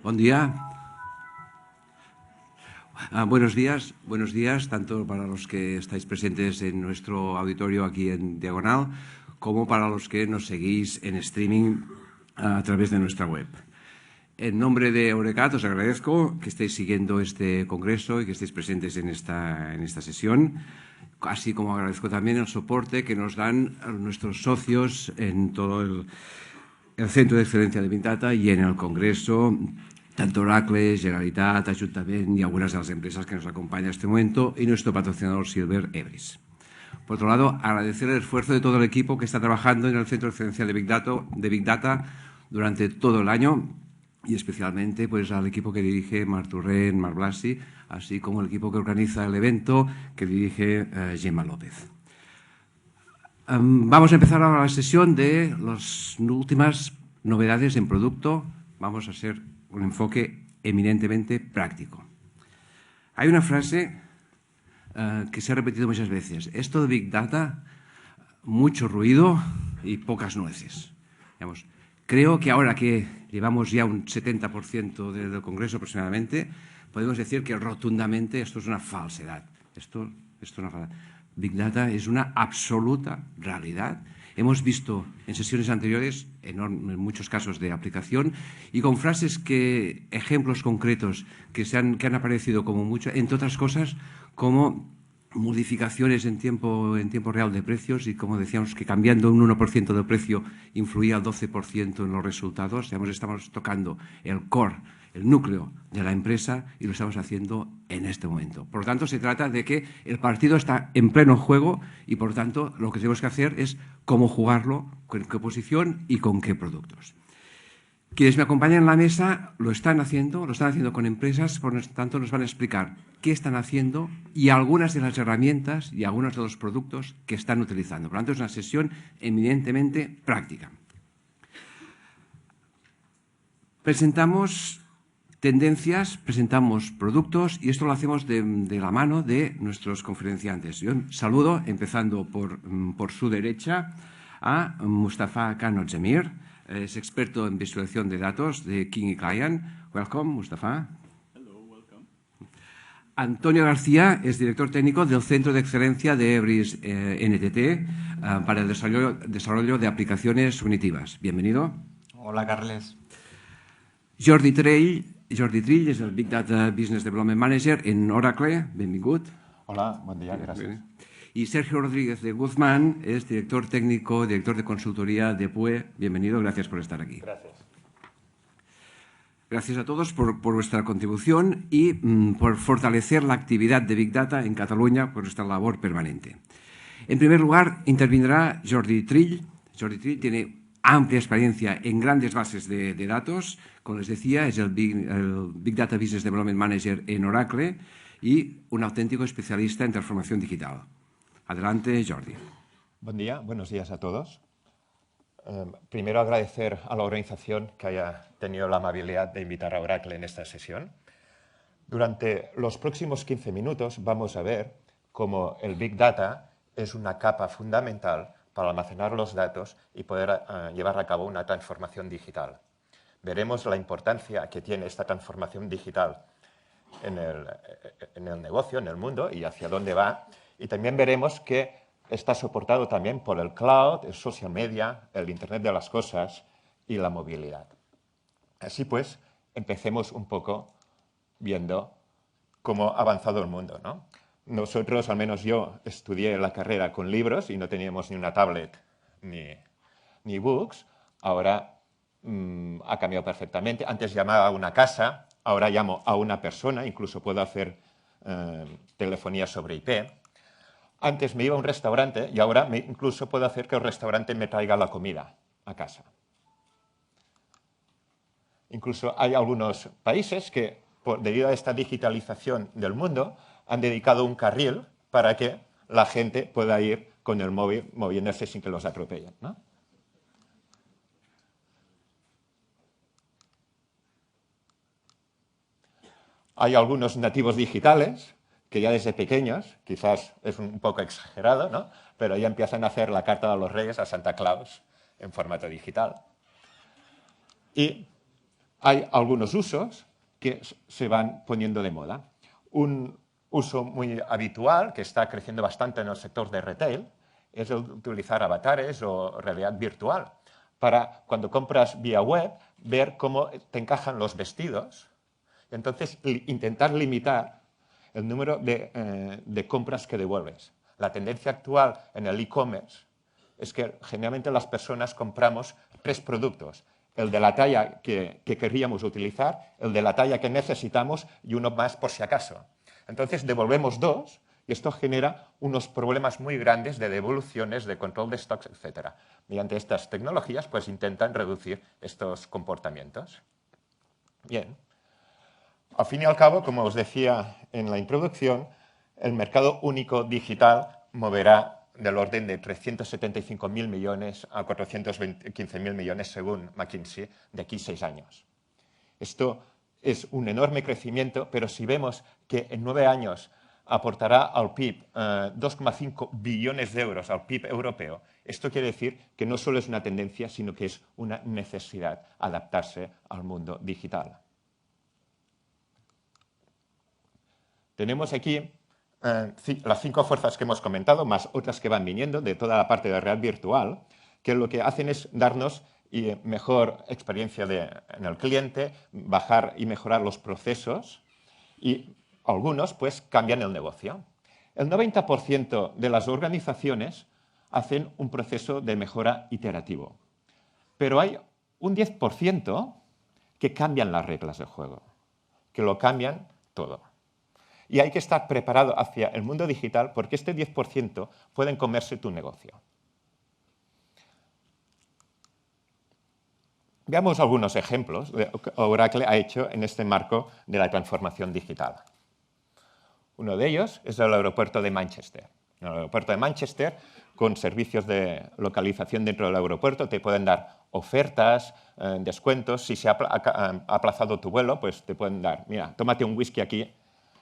Buen día. Buenos días tanto para los que estáis presentes en nuestro auditorio aquí en Diagonal, como para los que nos seguís en streaming a través de nuestra web. En nombre de Eurecat os agradezco que estéis siguiendo este congreso y que estéis presentes en esta sesión, así como agradezco también el soporte que nos dan nuestros socios en todo el Centro de Excelencia de Big Data y en el congreso, tanto Oracle, Generalitat, Ayuntamiento y algunas de las empresas que nos acompañan en este momento, y nuestro patrocinador Silver Ebris. Por otro lado, agradecer el esfuerzo de todo el equipo que está trabajando en el Centro de Excelencia de Big Data durante todo el año, y especialmente pues, al equipo que dirige Marc Torrent, Marc Blasi, así como el equipo que organiza el evento que dirige Gemma López. Vamos a empezar ahora la sesión de las últimas novedades en producto. Vamos a hacer un enfoque eminentemente práctico. Hay una frase que se ha repetido muchas veces. Esto de Big Data, mucho ruido y pocas nueces. Digamos, creo que ahora que llevamos ya un 70% del Congreso aproximadamente, podemos decir que rotundamente esto es una falsedad. Esto es una falsedad. Big Data es una absoluta realidad. Hemos visto en sesiones anteriores en muchos casos de aplicación y con frases ejemplos concretos que han aparecido como muchas, entre otras cosas, como modificaciones en tiempo real de precios y, como decíamos, que cambiando un 1% de precio influía al 12% en los resultados. Digamos, estamos tocando el core, el núcleo de la empresa y lo estamos haciendo en este momento. Por lo tanto, se trata de que el partido está en pleno juego y, por tanto, lo que tenemos que hacer es cómo jugarlo, con qué posición y con qué productos. Quienes me acompañan en la mesa lo están haciendo con empresas, por lo tanto nos van a explicar qué están haciendo y algunas de las herramientas y algunos de los productos que están utilizando. Por lo tanto, es una sesión eminentemente práctica. Presentamos tendencias, presentamos productos y esto lo hacemos de la mano de nuestros conferenciantes. Yo saludo, empezando por su derecha, a Mustafa Khan Ozdemir. Es experto en visualización de datos de King & Client. Welcome, Mustafa. Hello, welcome. Antonio García es director técnico del Centro de Excelencia de Ebris NTT para el desarrollo de aplicaciones cognitivas. Bienvenido. Hola, Carles. Jordi Trill és el Big Data Business Development Manager en Oracle. Benvingut. Hola, buen día, gracias. Y Sergio Rodríguez de Guzmán es director técnico, director de consultoría de PUE. Bienvenido, gracias por estar aquí. Gracias. Gracias a todos por vuestra contribución y por fortalecer la actividad de Big Data en Cataluña por nuestra labor permanente. En primer lugar, intervendrá Jordi Trill. Jordi Trill tiene amplia experiencia en grandes bases de datos. Como les decía, es el Big Data Business Development Manager en Oracle y un auténtico especialista en transformación digital. Adelante, Jordi. Buen día, buenos días a todos. Primero agradecer a la organización que haya tenido la amabilidad de invitar a Oracle en esta sesión. Durante los próximos 15 minutos vamos a ver cómo el Big Data es una capa fundamental para almacenar los datos y poder llevar a cabo una transformación digital. Veremos la importancia que tiene esta transformación digital en el negocio, en el mundo y hacia dónde va. Y también veremos que está soportado también por el cloud, el social media, el Internet de las cosas y la movilidad. Así pues, empecemos un poco viendo cómo ha avanzado el mundo, ¿no? Nosotros, al menos yo, estudié la carrera con libros y no teníamos ni una tablet ni books. Ahora ha cambiado perfectamente. Antes llamaba a una casa, ahora llamo a una persona, incluso puedo hacer telefonía sobre IP. Antes me iba a un restaurante y ahora incluso puedo hacer que el restaurante me traiga la comida a casa. Incluso hay algunos países que, debido a esta digitalización del mundo, han dedicado un carril para que la gente pueda ir con el móvil moviéndose sin que los atropellen, ¿no? Hay algunos nativos digitales que ya desde pequeños, quizás es un poco exagerado, ¿no?, pero ya empiezan a hacer la carta de los Reyes a Santa Claus en formato digital. Y hay algunos usos que se van poniendo de moda. Un uso muy habitual, que está creciendo bastante en el sector de retail, es el de utilizar avatares o realidad virtual para, cuando compras vía web, ver cómo te encajan los vestidos y entonces intentar limitar el número de compras que devuelves. La tendencia actual en el e-commerce es que generalmente las personas compramos 3 productos. El de la talla que querríamos utilizar, el de la talla que necesitamos y uno más por si acaso. Entonces devolvemos 2 y esto genera unos problemas muy grandes de devoluciones, de control de stocks, etc. Mediante estas tecnologías pues intentan reducir estos comportamientos. Bien. Al fin y al cabo, como os decía en la introducción, el mercado único digital moverá del orden de 375.000 millones a 415.000 millones, según McKinsey, de aquí a 6 años. Esto es un enorme crecimiento, pero si vemos que en 9 años aportará al PIB 2,5 billones de euros al PIB europeo, esto quiere decir que no solo es una tendencia, sino que es una necesidad adaptarse al mundo digital. Tenemos aquí las 5 fuerzas que hemos comentado, más otras que van viniendo de toda la parte de realidad virtual, que lo que hacen es darnos mejor experiencia en el cliente, bajar y mejorar los procesos y algunos pues cambian el negocio. El 90% de las organizaciones hacen un proceso de mejora iterativo, pero hay un 10% que cambian las reglas del juego, que lo cambian todo. Y hay que estar preparado hacia el mundo digital porque este 10% pueden comerse tu negocio. Veamos algunos ejemplos de lo que Oracle ha hecho en este marco de la transformación digital. Uno de ellos es el aeropuerto de Manchester. En el aeropuerto de Manchester, con servicios de localización dentro del aeropuerto, te pueden dar ofertas, descuentos. Si se ha aplazado tu vuelo, pues te pueden dar, mira, tómate un whisky aquí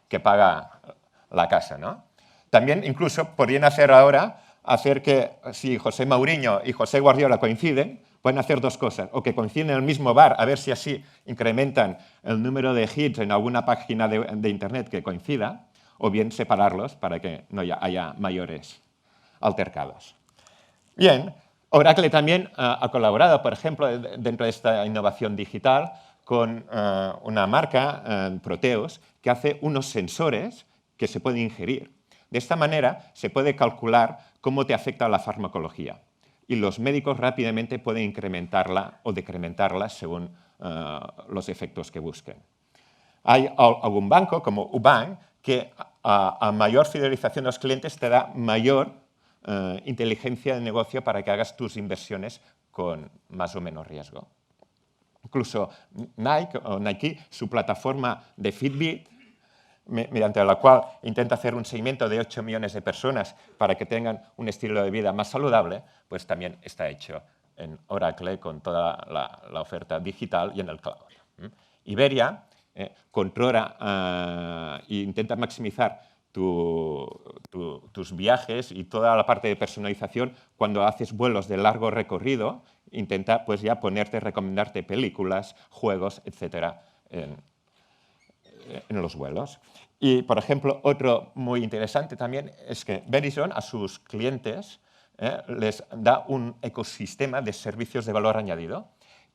que paga la casa, ¿no? También incluso podrían hacer que si José Mourinho y José Guardiola coinciden, pueden hacer 2 cosas, o que coinciden en el mismo bar, a ver si así incrementan el número de hits en alguna página de internet que coincida, o bien separarlos para que no haya mayores altercados. Bien, Oracle también ha colaborado, por ejemplo, dentro de esta innovación digital, con una marca, Proteus, que hace unos sensores que se pueden ingerir. De esta manera se puede calcular cómo te afecta la farmacología y los médicos rápidamente pueden incrementarla o decrementarla según los efectos que busquen. Hay algún banco, como Ubank, que a mayor fidelización de los clientes te da mayor inteligencia de negocio para que hagas tus inversiones con más o menos riesgo. Incluso Nike, su plataforma de Fitbit, mediante la cual intenta hacer un seguimiento de 8 millones de personas para que tengan un estilo de vida más saludable, pues también está hecho en Oracle con toda la oferta digital y en el cloud. Iberia controla e intenta maximizar tus viajes y toda la parte de personalización cuando haces vuelos de largo recorrido, intenta pues ya recomendarte películas, juegos, etcétera, en los vuelos. Y, por ejemplo, otro muy interesante también es que Verizon a sus clientes les da un ecosistema de servicios de valor añadido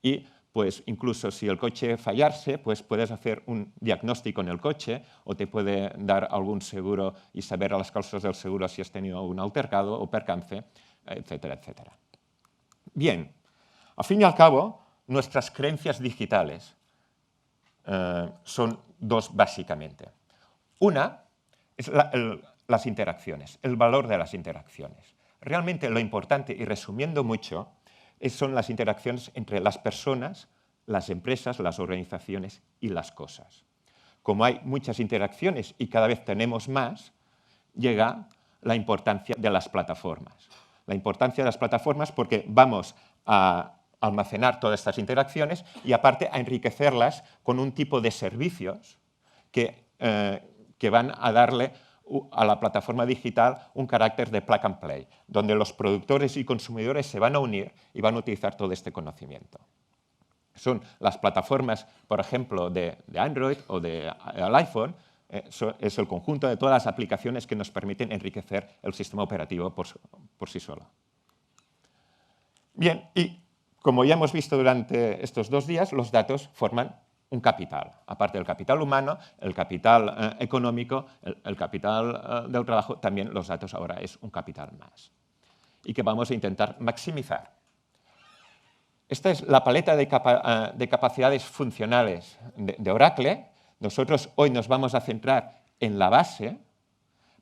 y pues incluso si el coche fallase, pues puedes hacer un diagnóstico en el coche o te puede dar algún seguro y saber las causas del seguro si has tenido un altercado o percance, etcétera, etcétera. Bien, al fin y al cabo, nuestras creencias digitales son 2 básicamente. Una es las interacciones, el valor de las interacciones. Realmente lo importante, y resumiendo mucho, son las interacciones entre las personas, las empresas, las organizaciones y las cosas. Como hay muchas interacciones y cada vez tenemos más, llega la importancia de las plataformas. La importancia de las plataformas porque vamos a almacenar todas estas interacciones y aparte a enriquecerlas con un tipo de servicios que van a darle a la plataforma digital un carácter de plug and play, donde los productores y consumidores se van a unir y van a utilizar todo este conocimiento. son las plataformas, por ejemplo, de Android o del iPhone, es el conjunto de todas las aplicaciones que nos permiten enriquecer el sistema operativo por sí solo. Bien, y como ya hemos visto durante estos 2 días, los datos forman un capital. Aparte del capital humano, el capital económico, el capital del trabajo, también los datos ahora es un capital más. Y que vamos a intentar maximizar. Esta es la paleta de capacidades funcionales de Oracle. Nosotros hoy nos vamos a centrar en la base,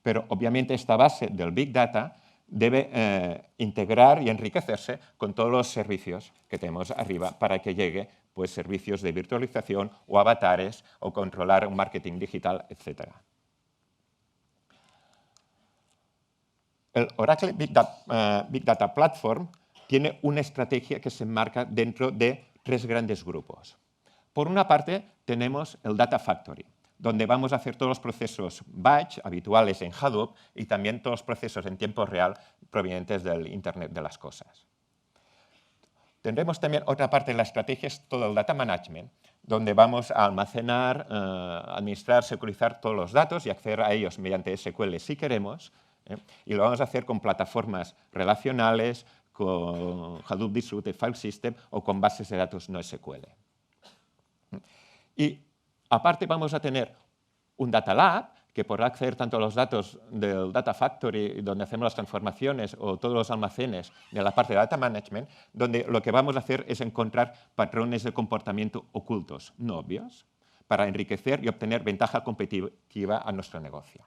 pero obviamente esta base del Big Data debe integrar y enriquecerse con todos los servicios que tenemos arriba para que llegue pues, servicios de virtualización o avatares o controlar un marketing digital, etc. El Oracle Big Data Platform tiene una estrategia que se enmarca dentro de 3 grandes grupos. Por una parte, tenemos el Data Factory, donde vamos a hacer todos los procesos batch habituales en Hadoop y también todos los procesos en tiempo real provenientes del Internet de las cosas. Tendremos también otra parte de la estrategia, es todo el Data Management, donde vamos a almacenar, administrar, securizar todos los datos y acceder a ellos mediante SQL si queremos, y lo vamos a hacer con plataformas relacionales, con Hadoop Distributed File System o con bases de datos no SQL. Y aparte vamos a tener un Data Lab que podrá acceder tanto a los datos del Data Factory, donde hacemos las transformaciones, o todos los almacenes de la parte de Data Management, donde lo que vamos a hacer es encontrar patrones de comportamiento ocultos, no obvios, para enriquecer y obtener ventaja competitiva a nuestro negocio.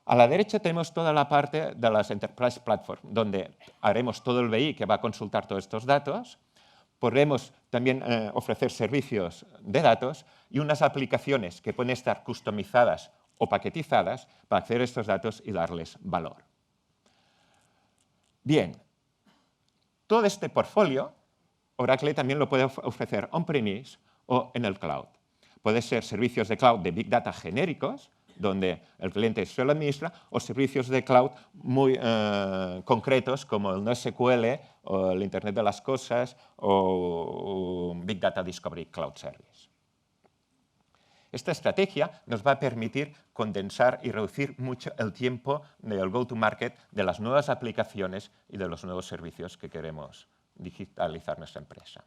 A la derecha tenemos toda la parte de las Enterprise Platform, donde haremos todo el BI que va a consultar todos estos datos. Podremos también ofrecer servicios de datos y unas aplicaciones que pueden estar customizadas o paquetizadas para acceder a estos datos y darles valor. Bien, todo este portfolio, Oracle también lo puede ofrecer on-premise o en el cloud. Puede ser servicios de cloud de Big Data genéricos, donde el cliente se lo administra, o servicios de cloud muy concretos como el NoSQL o el Internet de las Cosas o Big Data Discovery Cloud Service. Esta estrategia nos va a permitir condensar y reducir mucho el tiempo del go-to-market de las nuevas aplicaciones y de los nuevos servicios que queremos digitalizar nuestra empresa.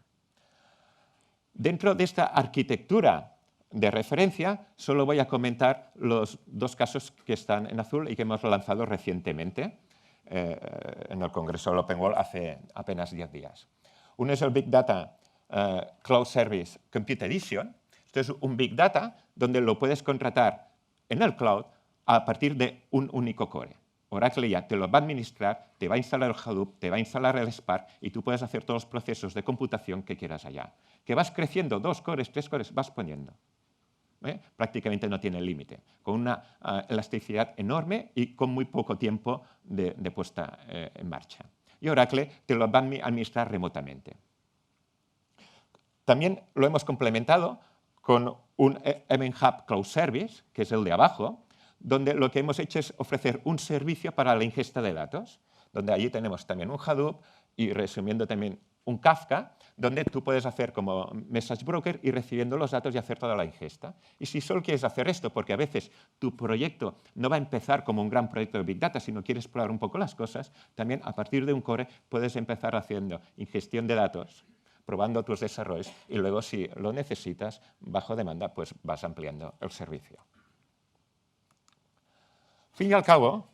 Dentro de esta arquitectura de referencia, solo voy a comentar los 2 casos que están en azul y que hemos lanzado recientemente en el Congreso del Open World hace apenas 10 días. Uno es el Big Data Cloud Service Compute Edition. Esto es un Big Data donde lo puedes contratar en el cloud a partir de un único core. Oracle ya te lo va a administrar, te va a instalar el Hadoop, te va a instalar el Spark y tú puedes hacer todos los procesos de computación que quieras allá. Que vas creciendo 2 cores, 3 cores, vas poniendo. Prácticamente no tiene límite, con una elasticidad enorme y con muy poco tiempo de puesta en marcha. Y Oracle te lo va a administrar remotamente. También lo hemos complementado con un Event Hub Cloud Service, que es el de abajo, donde lo que hemos hecho es ofrecer un servicio para la ingesta de datos, donde allí tenemos también un Hadoop y, resumiendo, también un Kafka, donde tú puedes hacer como message broker y recibiendo los datos y hacer toda la ingesta. Y si solo quieres hacer esto, porque a veces tu proyecto no va a empezar como un gran proyecto de Big Data, sino quieres probar un poco las cosas, también a partir de un core puedes empezar haciendo ingestión de datos, probando tus desarrollos y luego, si lo necesitas, bajo demanda, pues vas ampliando el servicio. Al fin y al cabo,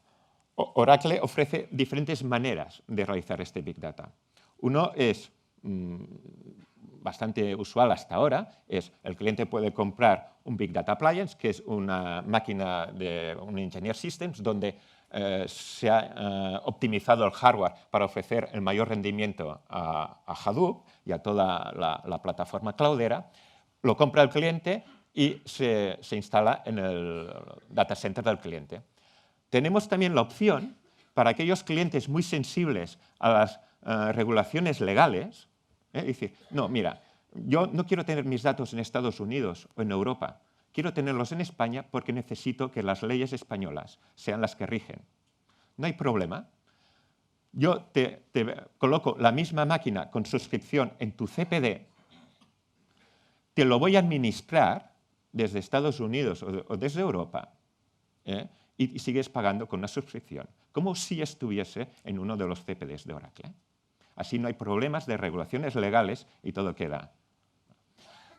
Oracle ofrece diferentes maneras de realizar este Big Data. Uno es bastante usual hasta ahora, es el cliente puede comprar un Big Data Appliance, que es una máquina de un Engineer Systems, donde se ha optimizado el hardware para ofrecer el mayor rendimiento a Hadoop y a toda la plataforma cloudera. Lo compra el cliente y se instala en el data center del cliente. Tenemos también la opción para aquellos clientes muy sensibles a las regulaciones legales, decir, no, mira, yo no quiero tener mis datos en Estados Unidos o en Europa, quiero tenerlos en España porque necesito que las leyes españolas sean las que rigen. No hay problema. Yo te coloco la misma máquina con suscripción en tu CPD te lo voy a administrar desde Estados Unidos o desde Europa, y sigues pagando con una suscripción, como si estuviese en uno de los CPDs de Oracle. Así no hay problemas de regulaciones legales y todo queda.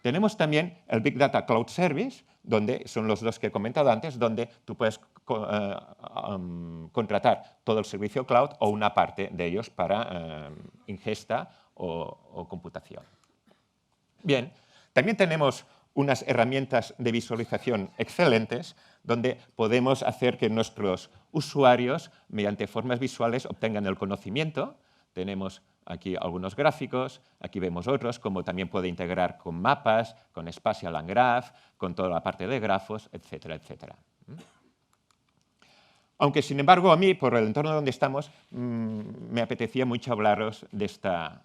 Tenemos también el Big Data Cloud Service, donde son los dos que he comentado antes, donde tú puedes contratar todo el servicio cloud o una parte de ellos para ingesta o computación. Bien, también tenemos unas herramientas de visualización excelentes donde podemos hacer que nuestros usuarios, mediante formas visuales, obtengan el conocimiento. Tenemos aquí algunos gráficos, aquí vemos otros, como también puede integrar con mapas, con Spatial and Graph, con toda la parte de grafos, etcétera, etcétera. Aunque, sin embargo, a mí, por el entorno donde estamos, me apetecía mucho hablaros de esta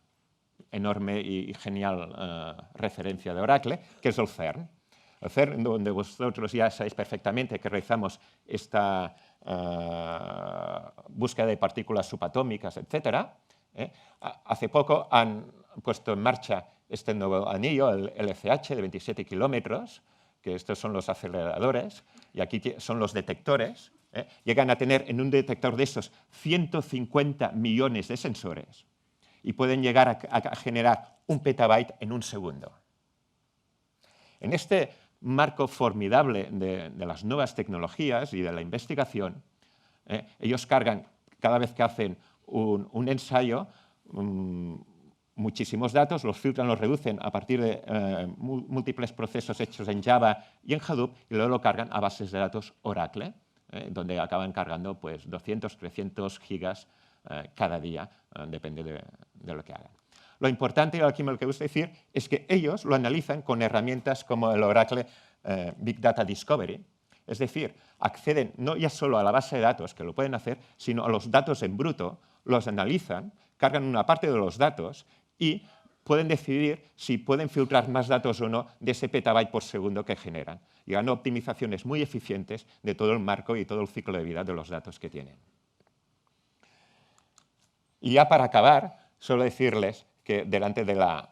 enorme y genial referencia de Oracle, que es el CERN. El CERN, donde vosotros ya sabéis perfectamente que realizamos esta búsqueda de partículas subatómicas, etcétera. Hace poco han puesto en marcha este nuevo anillo, el LCH, de 27 kilómetros, que estos son los aceleradores, y aquí son los detectores. Llegan a tener en un detector de esos 150 millones de sensores y pueden llegar a generar 1 petabyte en un segundo. En este marco formidable de las nuevas tecnologías y de la investigación, ellos cargan, cada vez que hacen un ensayo, muchísimos datos, los filtran, los reducen a partir de múltiples procesos hechos en Java y en Hadoop, y luego lo cargan a bases de datos Oracle, donde acaban cargando pues, 200, 300 gigas cada día, depende de lo que hagan. Lo importante, y aquí me lo que gusta decir, es que ellos lo analizan con herramientas como el Oracle Big Data Discovery. Es decir, acceden no ya solo a la base de datos, que lo pueden hacer, sino a los datos en bruto, los analizan, cargan una parte de los datos y pueden decidir si pueden filtrar más datos o no de ese petabyte por segundo que generan, llegando a optimizaciones muy eficientes de todo el marco y todo el ciclo de vida de los datos que tienen. Y ya para acabar, solo decirles que delante de la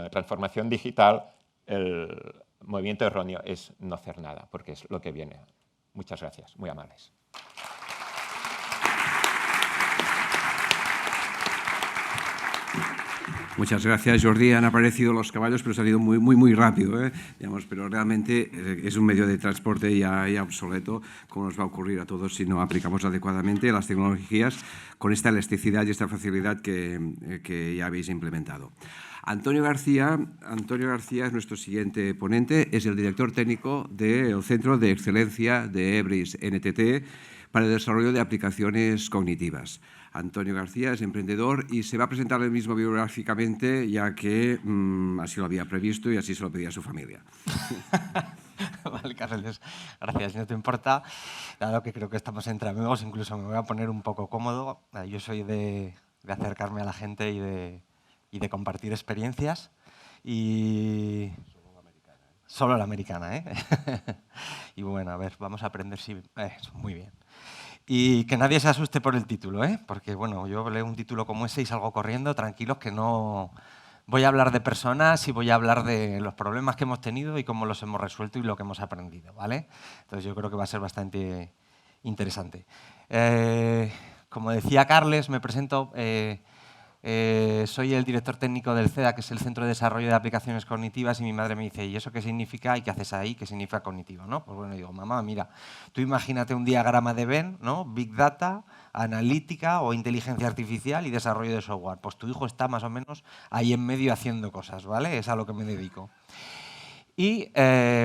transformación digital, el movimiento erróneo es no hacer nada, porque es lo que viene. Muchas gracias, muy amables. Muchas gracias, Jordi. Han aparecido los caballos, pero se han ido muy rápido, digamos, pero realmente es un medio de transporte ya obsoleto, como nos va a ocurrir a todos si no aplicamos adecuadamente las tecnologías con esta elasticidad y esta facilidad que ya habéis implementado. Antonio García es nuestro siguiente ponente, es el director técnico del Centro de Excelencia de EBRIS NTT para el desarrollo de aplicaciones cognitivas. Antonio García es emprendedor y se va a presentar él mismo biográficamente, ya que así lo había previsto y así se lo pedía a su familia. Vale, Carles, gracias. Si no te importa, dado que creo que estamos entre amigos, incluso me voy a poner un poco cómodo. Yo soy de acercarme a la gente y de compartir experiencias. Y solo la americana, ¿eh? Y bueno, a ver, vamos a aprender si... muy bien. Y que nadie se asuste por el título, porque bueno, yo leo un título como ese y salgo corriendo, tranquilos, que no voy a hablar de personas y voy a hablar de los problemas que hemos tenido y cómo los hemos resuelto y lo que hemos aprendido, ¿vale? Entonces yo creo que va a ser bastante interesante. Como decía Carles, me presento, soy el director técnico del CEDA, que es el Centro de Desarrollo de Aplicaciones Cognitivas, y mi madre me dice, ¿y eso qué significa? ¿Y qué haces ahí? ¿Qué significa cognitivo? ¿No? Pues bueno, digo, mamá, mira, tú imagínate un diagrama de Venn, ¿no? Big Data, analítica o inteligencia artificial y desarrollo de software. Pues tu hijo está más o menos ahí en medio haciendo cosas, ¿vale? Es a lo que me dedico. Y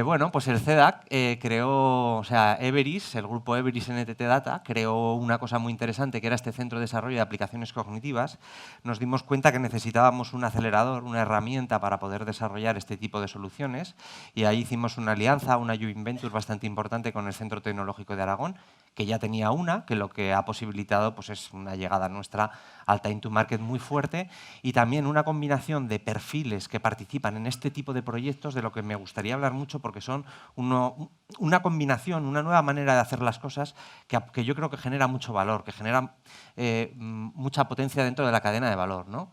bueno, pues el CEDAC creó, o sea, Everis, el grupo Everis NTT Data, creó una cosa muy interesante que era este centro de desarrollo de aplicaciones cognitivas. Nos dimos cuenta que necesitábamos un acelerador, una herramienta para poder desarrollar este tipo de soluciones, y ahí hicimos una alianza, una joint venture bastante importante con el Centro Tecnológico de Aragón, que ya tenía una, que lo que ha posibilitado pues, es una llegada nuestra al time to market muy fuerte, y también una combinación de perfiles que participan en este tipo de proyectos, de lo que me gustaría hablar mucho, porque son una combinación, una nueva manera de hacer las cosas que yo creo que genera mucho valor, que genera mucha potencia dentro de la cadena de valor, ¿no?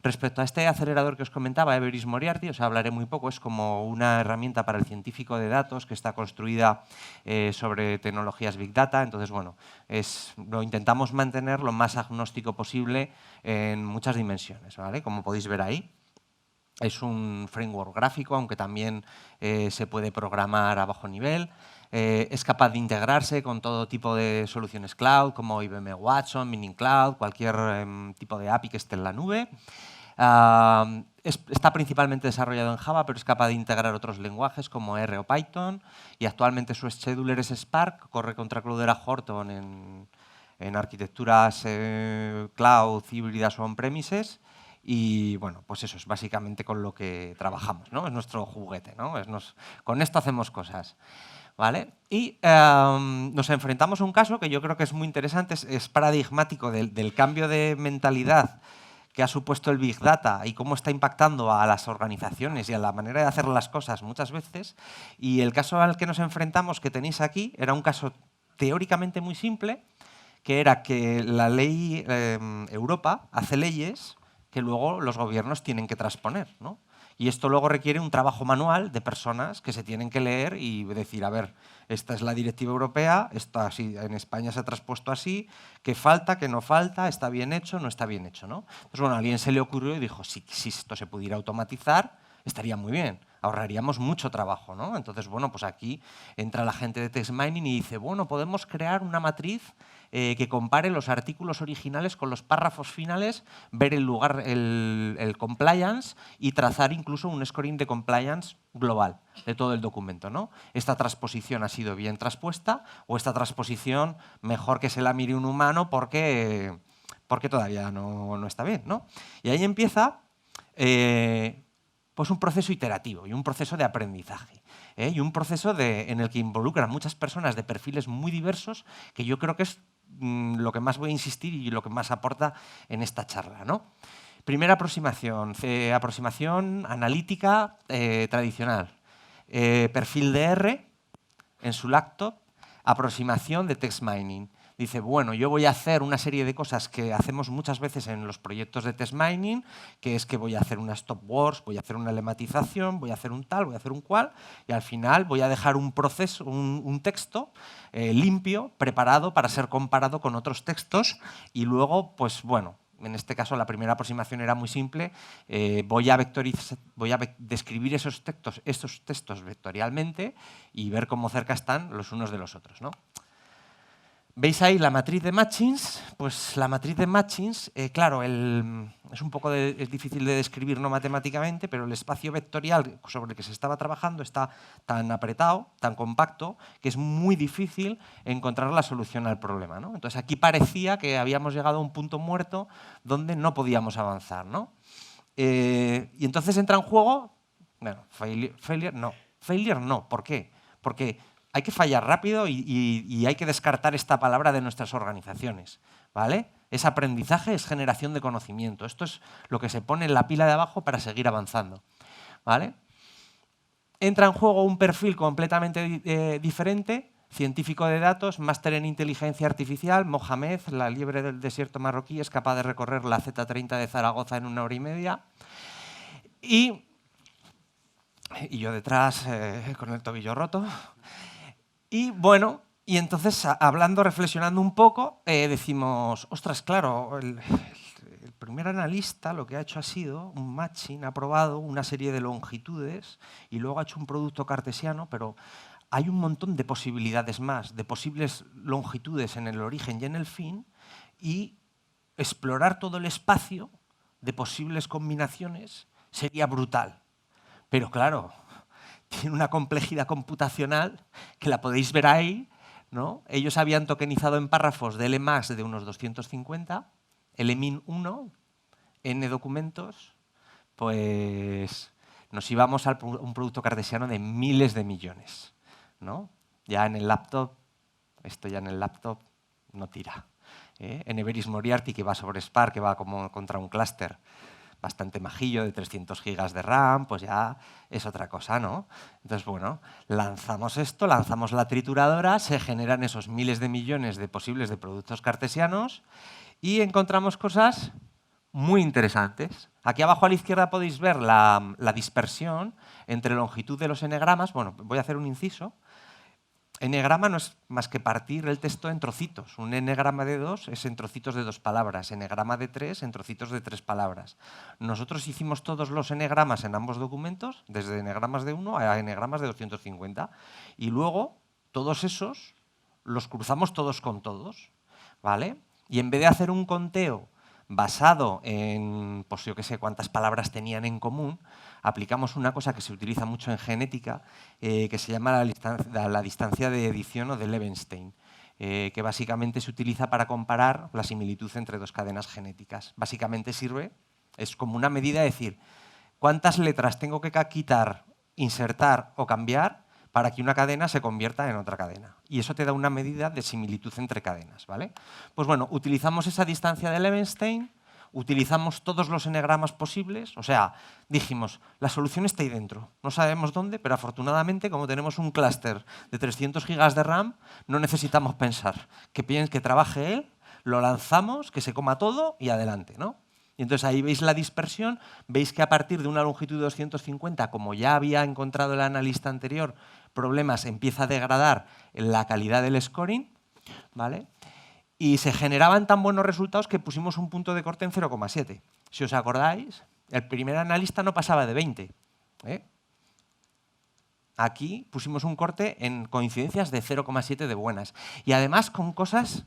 Respecto a este acelerador que os comentaba, Everis Moriarty, os hablaré muy poco, es como una herramienta para el científico de datos que está construida sobre tecnologías Big Data. Entonces, bueno, lo intentamos mantener lo más agnóstico posible en muchas dimensiones, ¿vale? Como podéis ver ahí. Es un framework gráfico, aunque también se puede programar a bajo nivel. Es capaz de integrarse con todo tipo de soluciones cloud, como IBM Watson, Mining Cloud, cualquier tipo de API que esté en la nube. Está principalmente desarrollado en Java, pero es capaz de integrar otros lenguajes como R o Python. Y actualmente su scheduler es Spark, corre contra Cloudera Horton en arquitecturas cloud, híbridas o on-premises. Y bueno, pues eso es básicamente con lo que trabajamos, ¿no? Es nuestro juguete, ¿no? Con esto hacemos cosas, ¿vale? Y nos enfrentamos a un caso que yo creo que es muy interesante, es paradigmático del cambio de mentalidad que ha supuesto el Big Data y cómo está impactando a las organizaciones y a la manera de hacer las cosas muchas veces. Y el caso al que nos enfrentamos, que tenéis aquí, era un caso teóricamente muy simple, que era que la ley Europa hace leyes que luego los gobiernos tienen que transponer, ¿no? Y esto luego requiere un trabajo manual de personas que se tienen que leer y decir, a ver, esta es la directiva europea, esto así, en España se ha traspuesto así, ¿qué falta, qué no falta, está bien hecho, no está bien hecho, ¿no? Entonces, bueno, a alguien se le ocurrió y dijo, si esto se pudiera automatizar, estaría muy bien, ahorraríamos mucho trabajo, ¿no? Entonces, bueno, pues aquí entra la gente de Text Mining y dice, bueno, podemos crear una matriz que compare los artículos originales con los párrafos finales, ver el compliance y trazar incluso un scoring de compliance global de todo el documento, ¿no? Esta transposición ha sido bien transpuesta o esta transposición mejor que se la mire un humano porque todavía no está bien, ¿no? Y ahí empieza pues un proceso iterativo y un proceso de aprendizaje. Y un proceso en el que involucran muchas personas de perfiles muy diversos, que yo creo que es lo que más voy a insistir y lo que más aporta en esta charla, ¿no? Primera aproximación, aproximación analítica tradicional. Perfil de R en su laptop, aproximación de text mining. Dice, bueno, yo voy a hacer una serie de cosas que hacemos muchas veces en los proyectos de text mining, que es que voy a hacer una stop words, voy a hacer una lematización, voy a hacer un tal, voy a hacer un cual, y al final voy a dejar un proceso, un texto limpio, preparado para ser comparado con otros textos, y luego, pues bueno, en este caso la primera aproximación era muy simple, voy a describir esos textos vectorialmente y ver cómo cerca están los unos de los otros, ¿no? ¿Veis ahí la matriz de matchings? Pues la matriz de matchings, claro, es un poco es difícil de describir no matemáticamente, pero el espacio vectorial sobre el que se estaba trabajando está tan apretado, tan compacto, que es muy difícil encontrar la solución al problema, ¿no? Entonces aquí parecía que habíamos llegado a un punto muerto donde no podíamos avanzar, ¿no? Y entonces entra en juego, bueno, failure no, ¿por qué? Porque hay que fallar rápido y hay que descartar esta palabra de nuestras organizaciones, ¿vale? Es aprendizaje, es generación de conocimiento. Esto es lo que se pone en la pila de abajo para seguir avanzando, ¿vale? Entra en juego un perfil completamente diferente, científico de datos, máster en inteligencia artificial. Mohamed, la liebre del desierto marroquí, es capaz de recorrer la Z30 de Zaragoza en 1 hora y media. Y yo detrás con el tobillo roto. Y bueno, y entonces hablando, reflexionando un poco, decimos, ostras, claro, el primer analista lo que ha hecho ha sido un matching, ha probado una serie de longitudes y luego ha hecho un producto cartesiano, pero hay un montón de posibilidades más, de posibles longitudes en el origen y en el fin, y explorar todo el espacio de posibles combinaciones sería brutal. Pero claro, tiene una complejidad computacional que la podéis ver ahí, ¿no? Ellos habían tokenizado en párrafos de LMAX de unos 250, LMIN 1, N documentos, pues nos íbamos a un producto cartesiano de miles de millones, ¿no? Ya en el laptop, esto ya en el laptop no tira. En Everis Moriarty, que va sobre Spark, que va como contra un clúster bastante majillo de 300 gigas de RAM, pues ya es otra cosa, ¿no? Entonces, bueno, lanzamos esto, lanzamos la trituradora, se generan esos miles de millones de posibles de productos cartesianos y encontramos cosas muy interesantes. Aquí abajo a la izquierda podéis ver la dispersión entre longitud de los n-gramas. Bueno, voy a hacer un inciso. N-grama no es más que partir el texto en trocitos. Un n-grama de 2 es en trocitos de 2 palabras, n-grama de 3 en trocitos de 3 palabras. Nosotros hicimos todos los n-gramas en ambos documentos, desde n-gramas de 1 a n-gramas de 250. Y luego, todos esos los cruzamos todos con todos, ¿vale? Y en vez de hacer un conteo basado en, pues yo qué sé, cuántas palabras tenían en común, aplicamos una cosa que se utiliza mucho en genética, que se llama la distancia de edición o de Levenshtein, que básicamente se utiliza para comparar la similitud entre dos cadenas genéticas. Básicamente sirve, es como una medida de decir, ¿cuántas letras tengo que quitar, insertar o cambiar para que una cadena se convierta en otra cadena? Y eso te da una medida de similitud entre cadenas, ¿vale? Pues bueno, utilizamos esa distancia de Levenshtein, utilizamos todos los n-gramas posibles, o sea, dijimos, la solución está ahí dentro, no sabemos dónde, pero afortunadamente, como tenemos un clúster de 300 gigas de RAM, no necesitamos pensar, que trabaje él, lo lanzamos, que se coma todo y adelante, ¿no? Y entonces ahí veis la dispersión, veis que a partir de una longitud de 250, como ya había encontrado el analista anterior, problemas, empieza a degradar la calidad del scoring, ¿vale? Y se generaban tan buenos resultados que pusimos un punto de corte en 0,7. Si os acordáis, el primer analista no pasaba de 20. Aquí pusimos un corte en coincidencias de 0,7 de buenas. Y además con cosas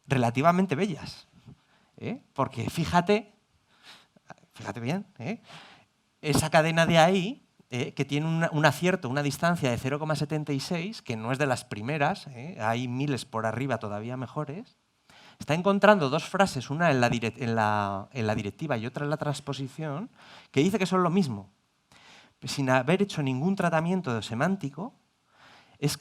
relativamente bellas. Porque fíjate bien, esa cadena de ahí, que tiene un acierto, una distancia de 0,76, que no es de las primeras, hay miles por arriba todavía mejores, está encontrando dos frases, una en la directiva y otra en la transposición, que dice que son lo mismo. Sin haber hecho ningún tratamiento semántico, es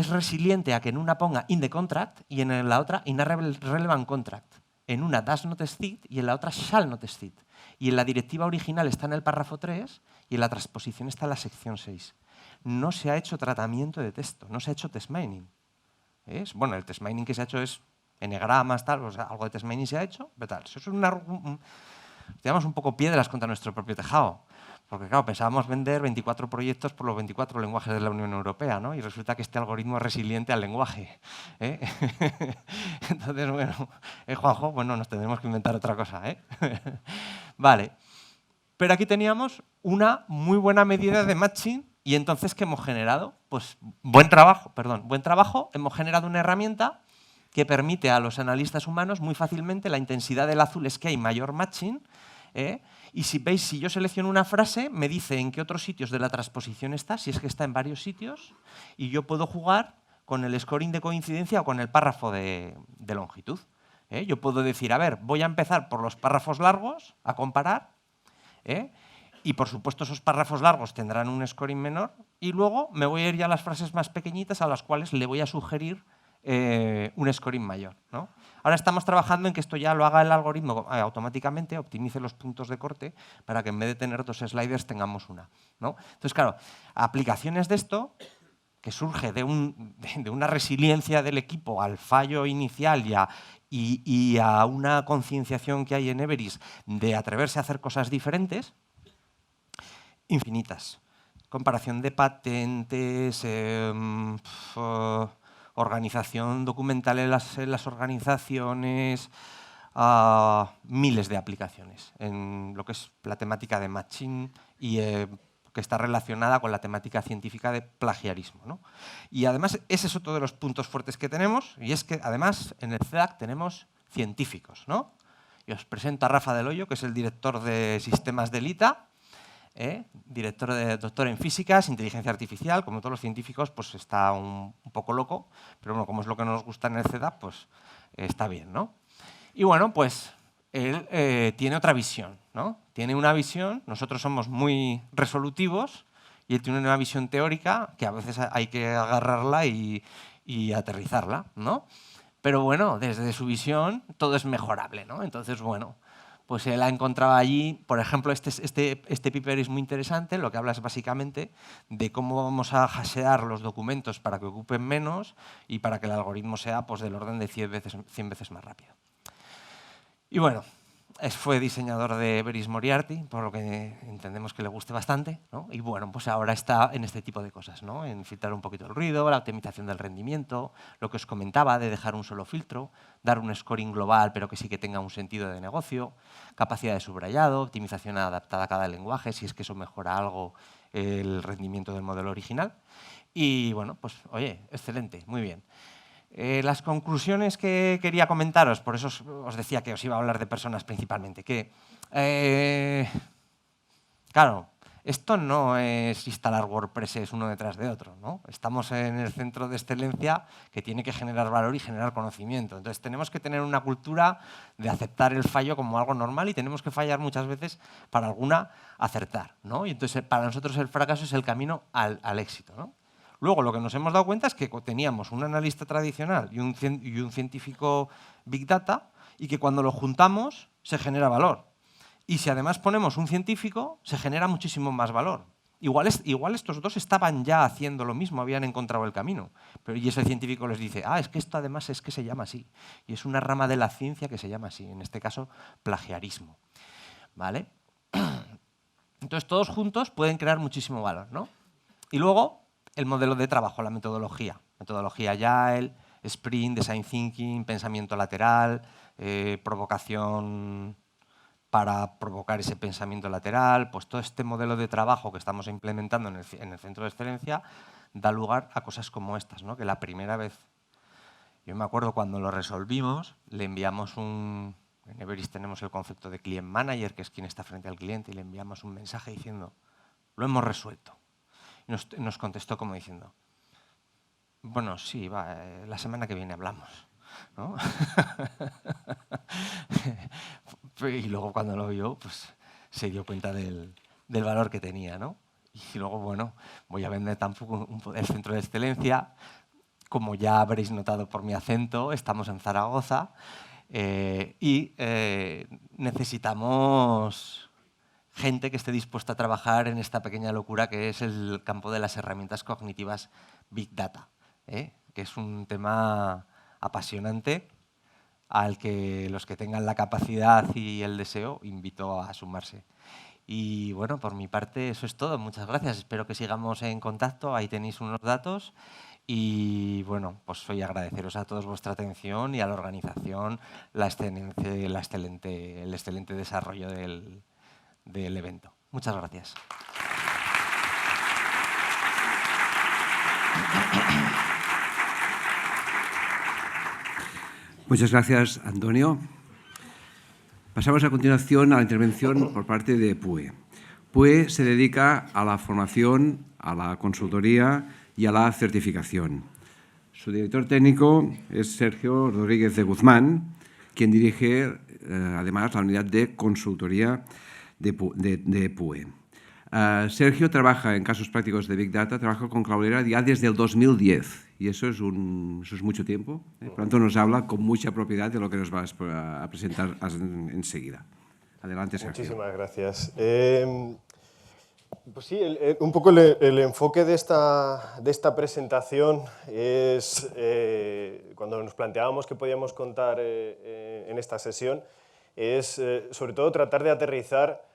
resiliente a que en una ponga in the contract y en la otra in a relevant contract. En una does not exist y en la otra shall not exist. Y en la directiva original está en el párrafo 3 y en la transposición está en la sección 6. No se ha hecho tratamiento de texto, no se ha hecho test mining. Bueno, el test mining que se ha hecho es n-gramas, tal, o sea, algo de test mining se ha hecho, pero tal. Eso es digamos, un poco piedras contra nuestro propio tejado. Porque claro, pensábamos vender 24 proyectos por los 24 lenguajes de la Unión Europea, ¿no? Y resulta que este algoritmo es resiliente al lenguaje. Entonces, bueno, Juanjo, bueno, nos tendremos que inventar otra cosa. Vale. Pero aquí teníamos una muy buena medida de matching y entonces, ¿qué hemos generado? Pues buen trabajo, hemos generado una herramienta que permite a los analistas humanos muy fácilmente, la intensidad del azul es que hay mayor matching, y si veis, si yo selecciono una frase, me dice en qué otros sitios de la transposición está, si es que está en varios sitios, y yo puedo jugar con el scoring de coincidencia o con el párrafo de longitud. Yo puedo decir, a ver, voy a empezar por los párrafos largos, a comparar, y por supuesto esos párrafos largos tendrán un scoring menor, y luego me voy a ir ya a las frases más pequeñitas a las cuales le voy a sugerir un scoring mayor, ¿no? Ahora estamos trabajando en que esto ya lo haga el algoritmo automáticamente, optimice los puntos de corte para que en vez de tener dos sliders tengamos una, ¿no? Entonces, claro, aplicaciones de esto, que surge de una resiliencia del equipo al fallo inicial y a una concienciación que hay en Everis de atreverse a hacer cosas diferentes, infinitas. Comparación de patentes, organización documental en las organizaciones, miles de aplicaciones en lo que es la temática de matching y que está relacionada con la temática científica de plagiarismo, ¿no? Y además ese es otro de los puntos fuertes que tenemos, y es que además en el CEDAC tenemos científicos, ¿no? Y os presento a Rafa Del Hoyo, que es el director de sistemas del ITA, doctor en físicas, inteligencia artificial. Como todos los científicos, pues está un poco loco, pero bueno, como es lo que nos gusta en el CEDAC, pues está bien, ¿no? Y bueno, pues él tiene otra visión, ¿no? Tiene una visión, nosotros somos muy resolutivos, y él tiene una visión teórica que a veces hay que agarrarla y aterrizarla, ¿no? Pero bueno, desde su visión todo es mejorable, ¿no? Entonces, bueno, pues él ha encontrado allí, por ejemplo, este paper es muy interesante, lo que habla es básicamente de cómo vamos a hashear los documentos para que ocupen menos y para que el algoritmo sea pues, del orden de 100 veces más rápido. Y bueno, fue diseñador de Everest Moriarty, por lo que entendemos que le guste bastante, ¿no? Y bueno, pues ahora está en este tipo de cosas, ¿no? En filtrar un poquito el ruido, la optimización del rendimiento, lo que os comentaba de dejar un solo filtro, dar un scoring global pero que sí que tenga un sentido de negocio, capacidad de subrayado, optimización adaptada a cada lenguaje, si es que eso mejora algo el rendimiento del modelo original. Y bueno, pues oye, excelente, muy bien. Las conclusiones que quería comentaros, por eso os decía que os iba a hablar de personas principalmente, que, claro, esto no es instalar WordPress uno detrás de otro, ¿no? Estamos en el centro de excelencia que tiene que generar valor y generar conocimiento. Entonces, tenemos que tener una cultura de aceptar el fallo como algo normal y tenemos que fallar muchas veces para alguna acertar, ¿no? Y entonces, para nosotros el fracaso es el camino al éxito, ¿no? Luego, lo que nos hemos dado cuenta es que teníamos un analista tradicional y un científico Big Data y que cuando lo juntamos se genera valor. Y si además ponemos un científico, se genera muchísimo más valor. Igual estos dos estaban ya haciendo lo mismo, habían encontrado el camino. Y ese científico les dice, es que esto además es que se llama así. Y es una rama de la ciencia que se llama así, en este caso, plagiarismo. ¿Vale? Entonces, todos juntos pueden crear muchísimo valor, ¿no? Y luego, el modelo de trabajo, la metodología. Metodología Agile, Sprint, Design Thinking, pensamiento lateral, provocación para provocar ese pensamiento lateral. Pues todo este modelo de trabajo que estamos implementando en el centro de excelencia da lugar a cosas como estas, ¿no? Que la primera vez, yo me acuerdo cuando lo resolvimos, le enviamos en Everest tenemos el concepto de Client Manager, que es quien está frente al cliente, y le enviamos un mensaje diciendo, lo hemos resuelto. Nos contestó como diciendo, bueno, sí, la semana que viene hablamos, ¿no? Y luego cuando lo vio, pues se dio cuenta del valor que tenía, ¿no? Y luego, bueno, voy a vender tampoco el centro de excelencia. Como ya habréis notado por mi acento, estamos en Zaragoza y necesitamos gente que esté dispuesta a trabajar en esta pequeña locura que es el campo de las herramientas cognitivas Big Data, que es un tema apasionante al que los que tengan la capacidad y el deseo invito a sumarse. Y bueno, por mi parte eso es todo. Muchas gracias. Espero que sigamos en contacto. Ahí tenéis unos datos. Y bueno, pues soy agradeceros a todos vuestra atención y a la organización el excelente desarrollo del evento. Muchas gracias. Muchas gracias, Antonio. Pasamos a continuación a la intervención por parte de PUE. PUE se dedica a la formación, a la consultoría y a la certificación. Su director técnico es Sergio Rodríguez de Guzmán, quien dirige además la unidad de consultoría de PUE. Sergio trabaja en casos prácticos de Big Data, trabaja con Cloudera ya desde el 2010 y eso es mucho tiempo. Por tanto, nos habla con mucha propiedad de lo que nos vas a presentar enseguida. Adelante, Sergio. Muchísimas gracias. Pues sí, un poco el enfoque de esta presentación es, cuando nos planteábamos que podíamos contar en esta sesión, es sobre todo tratar de aterrizar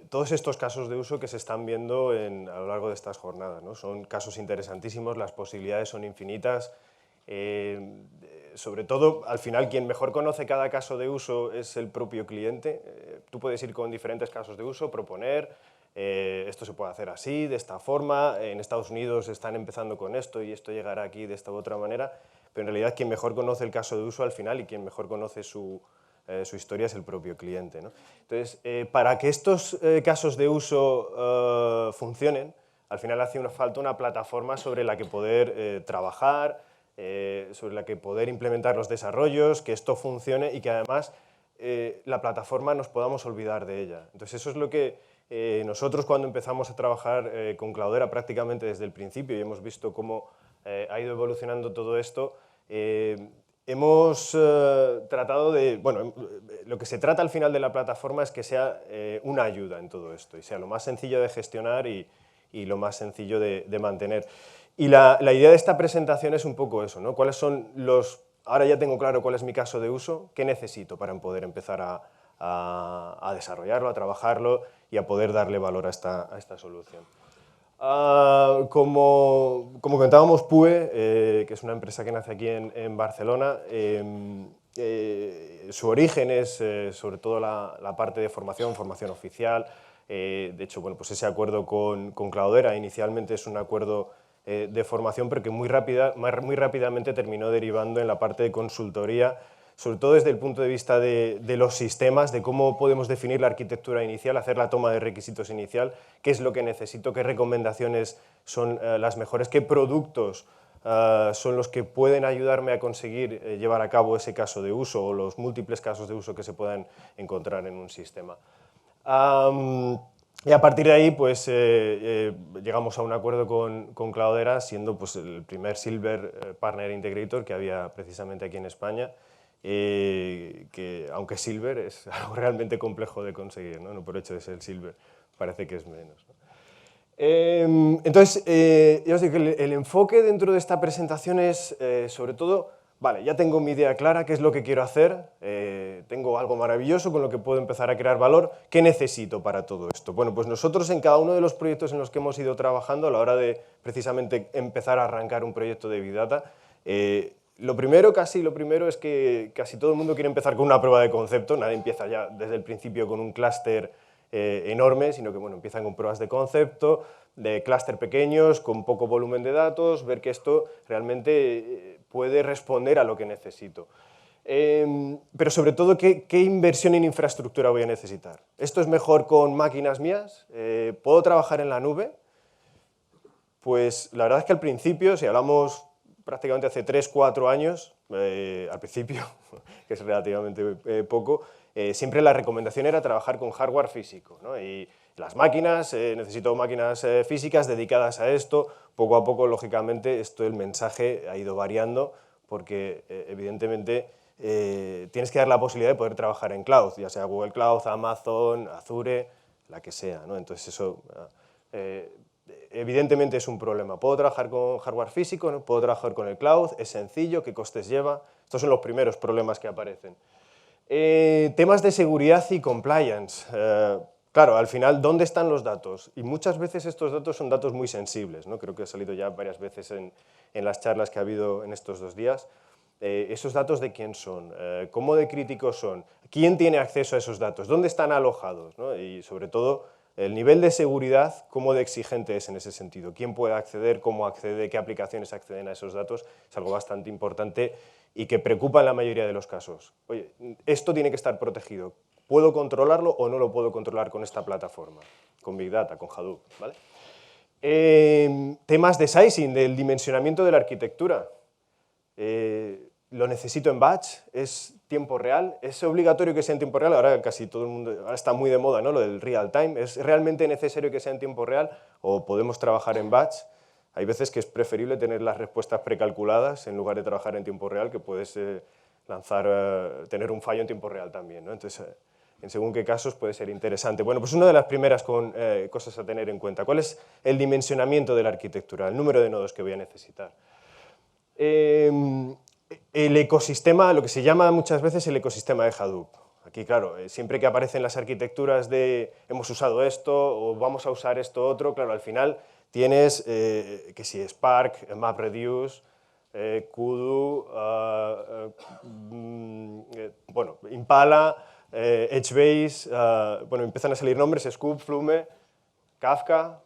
todos estos casos de uso que se están viendo a lo largo de estas jornadas, ¿no? Son casos interesantísimos, las posibilidades son infinitas. Sobre todo, al final, quien mejor conoce cada caso de uso es el propio cliente. Tú puedes ir con diferentes casos de uso, proponer, esto se puede hacer así, de esta forma, en Estados Unidos están empezando con esto y esto llegará aquí de esta u otra manera, pero en realidad quien mejor conoce el caso de uso al final y quien mejor conoce su historia es el propio cliente, ¿no? Entonces, para que estos casos de uso funcionen, al final hace falta una plataforma sobre la que poder trabajar, sobre la que poder implementar los desarrollos, que esto funcione y que además la plataforma nos podamos olvidar de ella. Entonces, eso es lo que nosotros cuando empezamos a trabajar con Cloudera prácticamente desde el principio y hemos visto cómo ha ido evolucionando todo esto, hemos tratado de, bueno, lo que se trata al final de la plataforma es que sea una ayuda en todo esto y sea lo más sencillo de gestionar y lo más sencillo de mantener. Y la idea de esta presentación es un poco eso, ¿no? ¿Cuáles son ahora ya tengo claro cuál es mi caso de uso, qué necesito para poder empezar a a desarrollarlo, a trabajarlo y a poder darle valor a esta solución. Como comentábamos, PUE, que es una empresa que nace aquí en Barcelona, su origen es sobre todo la parte de formación oficial. De hecho, bueno, pues ese acuerdo con Cloudera inicialmente es un acuerdo de formación, pero que muy rápidamente terminó derivando en la parte de consultoría, sobre todo desde el punto de vista de los sistemas, de cómo podemos definir la arquitectura inicial, hacer la toma de requisitos inicial, qué es lo que necesito, qué recomendaciones son las mejores, qué productos son los que pueden ayudarme a conseguir llevar a cabo ese caso de uso o los múltiples casos de uso que se puedan encontrar en un sistema. Y a partir de ahí, pues, llegamos a un acuerdo con Cloudera, siendo pues, el primer Silver Partner Integrator que había precisamente aquí en España, que aunque Silver es algo realmente complejo de conseguir, ¿no? No por hecho de ser Silver, parece que es menos, ¿no? Entonces, ya os digo que el enfoque dentro de esta presentación es, sobre todo, vale, ya tengo mi idea clara, qué es lo que quiero hacer, tengo algo maravilloso con lo que puedo empezar a crear valor, ¿qué necesito para todo esto? Bueno, pues nosotros en cada uno de los proyectos en los que hemos ido trabajando, a la hora de precisamente empezar a arrancar un proyecto de Big Data, lo primero es que casi todo el mundo quiere empezar con una prueba de concepto, nadie empieza ya desde el principio con un clúster enorme, sino que bueno, empiezan con pruebas de concepto, de clúster pequeños, con poco volumen de datos, ver que esto realmente puede responder a lo que necesito. Pero sobre todo, ¿qué inversión en infraestructura voy a necesitar? ¿Esto es mejor con máquinas mías? ¿Puedo trabajar en la nube? Pues la verdad es que al principio, si hablamos prácticamente hace 3-4 años, al principio, que es relativamente poco, siempre la recomendación era trabajar con hardware físico, ¿no? Y las máquinas, necesito máquinas físicas dedicadas a esto. Poco a poco, lógicamente, el mensaje ha ido variando porque, evidentemente, tienes que dar la posibilidad de poder trabajar en cloud, ya sea Google Cloud, Amazon, Azure, la que sea, ¿no? Entonces, eso evidentemente es un problema. ¿Puedo trabajar con hardware físico? ¿No? ¿Puedo trabajar con el cloud? ¿Es sencillo? ¿Qué costes lleva? Estos son los primeros problemas que aparecen. Temas de seguridad y compliance. Claro, al final, ¿dónde están los datos? Y muchas veces estos datos son datos muy sensibles, ¿no? Creo que ha salido ya varias veces en las charlas que ha habido en estos 2 días. ¿Esos datos de quién son? ¿Cómo de críticos son? ¿Quién tiene acceso a esos datos? ¿Dónde están alojados? ¿No? Y sobre todo, el nivel de seguridad, ¿cómo de exigente es en ese sentido? ¿Quién puede acceder? ¿Cómo accede? ¿Qué aplicaciones acceden a esos datos? Es algo bastante importante y que preocupa en la mayoría de los casos. Oye, esto tiene que estar protegido. ¿Puedo controlarlo o no lo puedo controlar con esta plataforma? Con Big Data, con Hadoop, ¿vale? Temas de sizing, del dimensionamiento de la arquitectura. ¿Lo necesito en batch? ¿Es tiempo real? ¿Es obligatorio que sea en tiempo real? Ahora casi todo el mundo, ahora está muy de moda, ¿no? Lo del real time. ¿Es realmente necesario que sea en tiempo real o podemos trabajar en batch? Hay veces que es preferible tener las respuestas precalculadas en lugar de trabajar en tiempo real, que puedes tener un fallo en tiempo real también, ¿no? Entonces, en según qué casos puede ser interesante. Bueno, pues una de las primeras cosas a tener en cuenta. ¿Cuál es el dimensionamiento de la arquitectura? El número de nodos que voy a necesitar. El ecosistema, lo que se llama muchas veces el ecosistema de Hadoop. Aquí, claro, siempre que aparecen las arquitecturas de hemos usado esto o vamos a usar esto otro, claro, al final tienes que si Spark, MapReduce, Kudu, bueno, Impala, Edgebase, bueno, empiezan a salir nombres, Scoop, Flume, Kafka,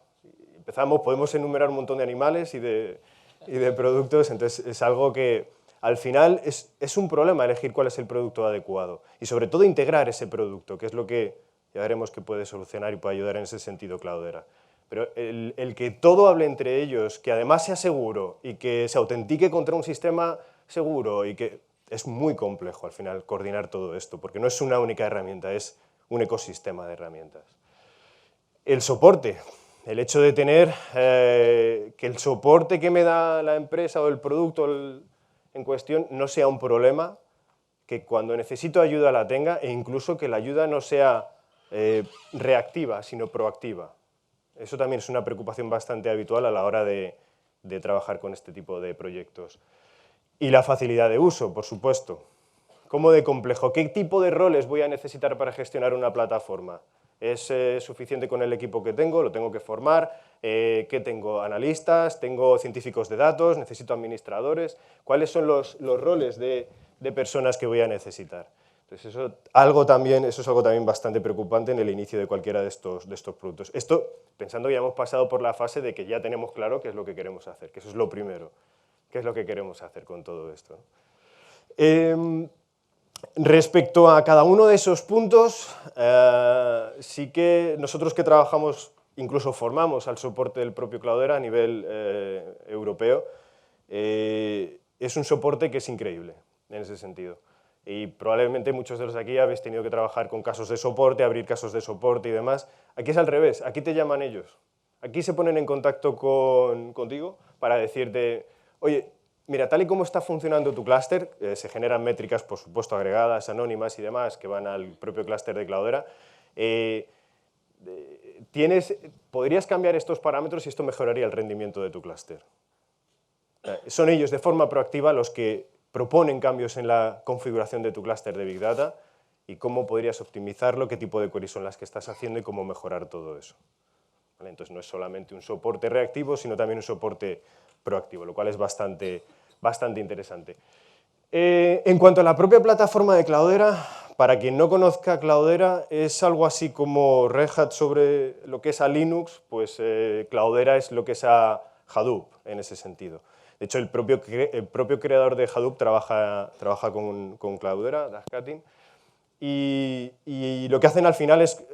podemos enumerar un montón de animales y de productos, entonces es algo que al final es un problema elegir cuál es el producto adecuado y sobre todo integrar ese producto, que es lo que ya veremos que puede solucionar y puede ayudar en ese sentido Cloudera. Pero el que todo hable entre ellos, que además sea seguro y que se autentique contra un sistema seguro y que es muy complejo al final coordinar todo esto, porque no es una única herramienta, es un ecosistema de herramientas. El soporte. El hecho de tener que el soporte que me da la empresa o el producto en cuestión no sea un problema, que cuando necesito ayuda la tenga e incluso que la ayuda no sea reactiva, sino proactiva. Eso también es una preocupación bastante habitual a la hora de trabajar con este tipo de proyectos. Y la facilidad de uso, por supuesto. ¿Cómo de complejo? ¿Qué tipo de roles voy a necesitar para gestionar una plataforma? ¿Es suficiente con el equipo que tengo? ¿Lo tengo que formar? ¿Qué tengo? ¿Analistas? ¿Tengo científicos de datos? ¿Necesito administradores? ¿Cuáles son los roles de personas que voy a necesitar? Entonces eso es algo también bastante preocupante en el inicio de cualquiera de estos productos. Esto pensando que ya hemos pasado por la fase de que ya tenemos claro qué es lo que queremos hacer, que eso es lo primero, qué es lo que queremos hacer con todo esto. Respecto a cada uno de esos puntos, sí que nosotros que trabajamos, incluso formamos al soporte del propio Cloudera a nivel europeo, es un soporte que es increíble en ese sentido. Y probablemente muchos de los de aquí habéis tenido que trabajar con casos de soporte, abrir casos de soporte y demás. Aquí es al revés, aquí te llaman ellos. Aquí se ponen en contacto contigo para decirte, oye, mira, tal y como está funcionando tu clúster, se generan métricas, por supuesto, agregadas, anónimas y demás, que van al propio clúster de Cloudera. Podrías cambiar estos parámetros y esto mejoraría el rendimiento de tu clúster. Son ellos de forma proactiva los que proponen cambios en la configuración de tu clúster de Big Data y cómo podrías optimizarlo, qué tipo de queries son las que estás haciendo y cómo mejorar todo eso. ¿Vale? Entonces no es solamente un soporte reactivo, sino también un soporte proactivo, lo cual es bastante interesante. En cuanto a la propia plataforma de Cloudera, para quien no conozca Cloudera, es algo así como Red Hat sobre lo que es a Linux, pues Cloudera es lo que es a Hadoop en ese sentido. De hecho, el propio creador de Hadoop trabaja con Cloudera, Doug Cutting, y lo que hacen al final es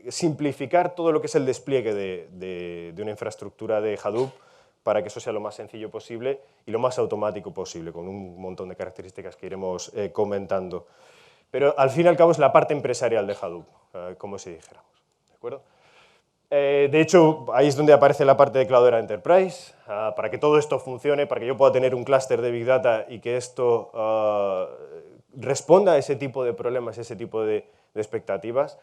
simplificar todo lo que es el despliegue de una infraestructura de Hadoop para que eso sea lo más sencillo posible y lo más automático posible, con un montón de características que iremos comentando. Pero al fin y al cabo es la parte empresarial de Hadoop, como si dijéramos. ¿De acuerdo? De hecho, ahí es donde aparece la parte de Cloudera Enterprise, para que todo esto funcione, para que yo pueda tener un clúster de Big Data y que esto responda a ese tipo de problemas, ese tipo de expectativas.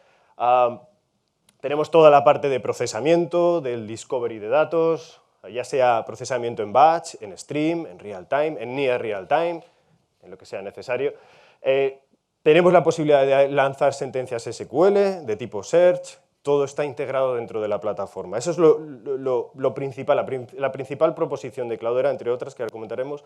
Tenemos toda la parte de procesamiento, del discovery de datos, ya sea procesamiento en batch, en stream, en real time, en near real time, en lo que sea necesario. Tenemos la posibilidad de lanzar sentencias SQL de tipo search. Todo está integrado dentro de la plataforma. Eso es lo principal, la principal proposición de Cloudera, entre otras que ahora comentaremos,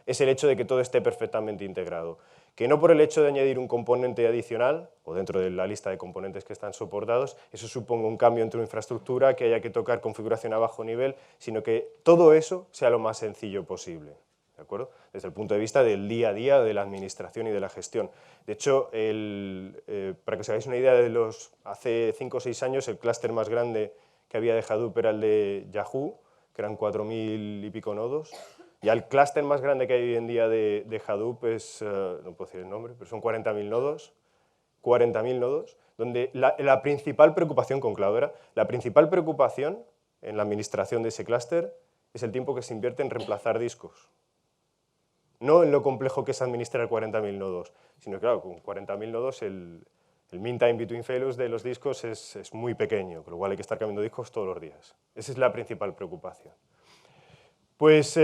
es el hecho de que todo esté perfectamente integrado. Que no por el hecho de añadir un componente adicional, o dentro de la lista de componentes que están soportados, eso suponga un cambio en tu infraestructura, que haya que tocar configuración a bajo nivel, sino que todo eso sea lo más sencillo posible. ¿De acuerdo? Desde el punto de vista del día a día, de la administración y de la gestión. De hecho, para que os hagáis una idea, hace 5 o 6 años el clúster más grande que había de Hadoop era el de Yahoo, que eran 4.000 y pico nodos. Ya el clúster más grande que hay hoy en día de Hadoop es, no puedo decir el nombre, pero son 40.000 nodos. 40.000 nodos, donde la principal preocupación con Cloudera, la principal preocupación en la administración de ese clúster es el tiempo que se invierte en reemplazar discos. No en lo complejo que es administrar 40.000 nodos, sino que claro, con 40.000 nodos el mean time between failures de los discos es muy pequeño, con lo cual hay que estar cambiando discos todos los días. Esa es la principal preocupación. Pues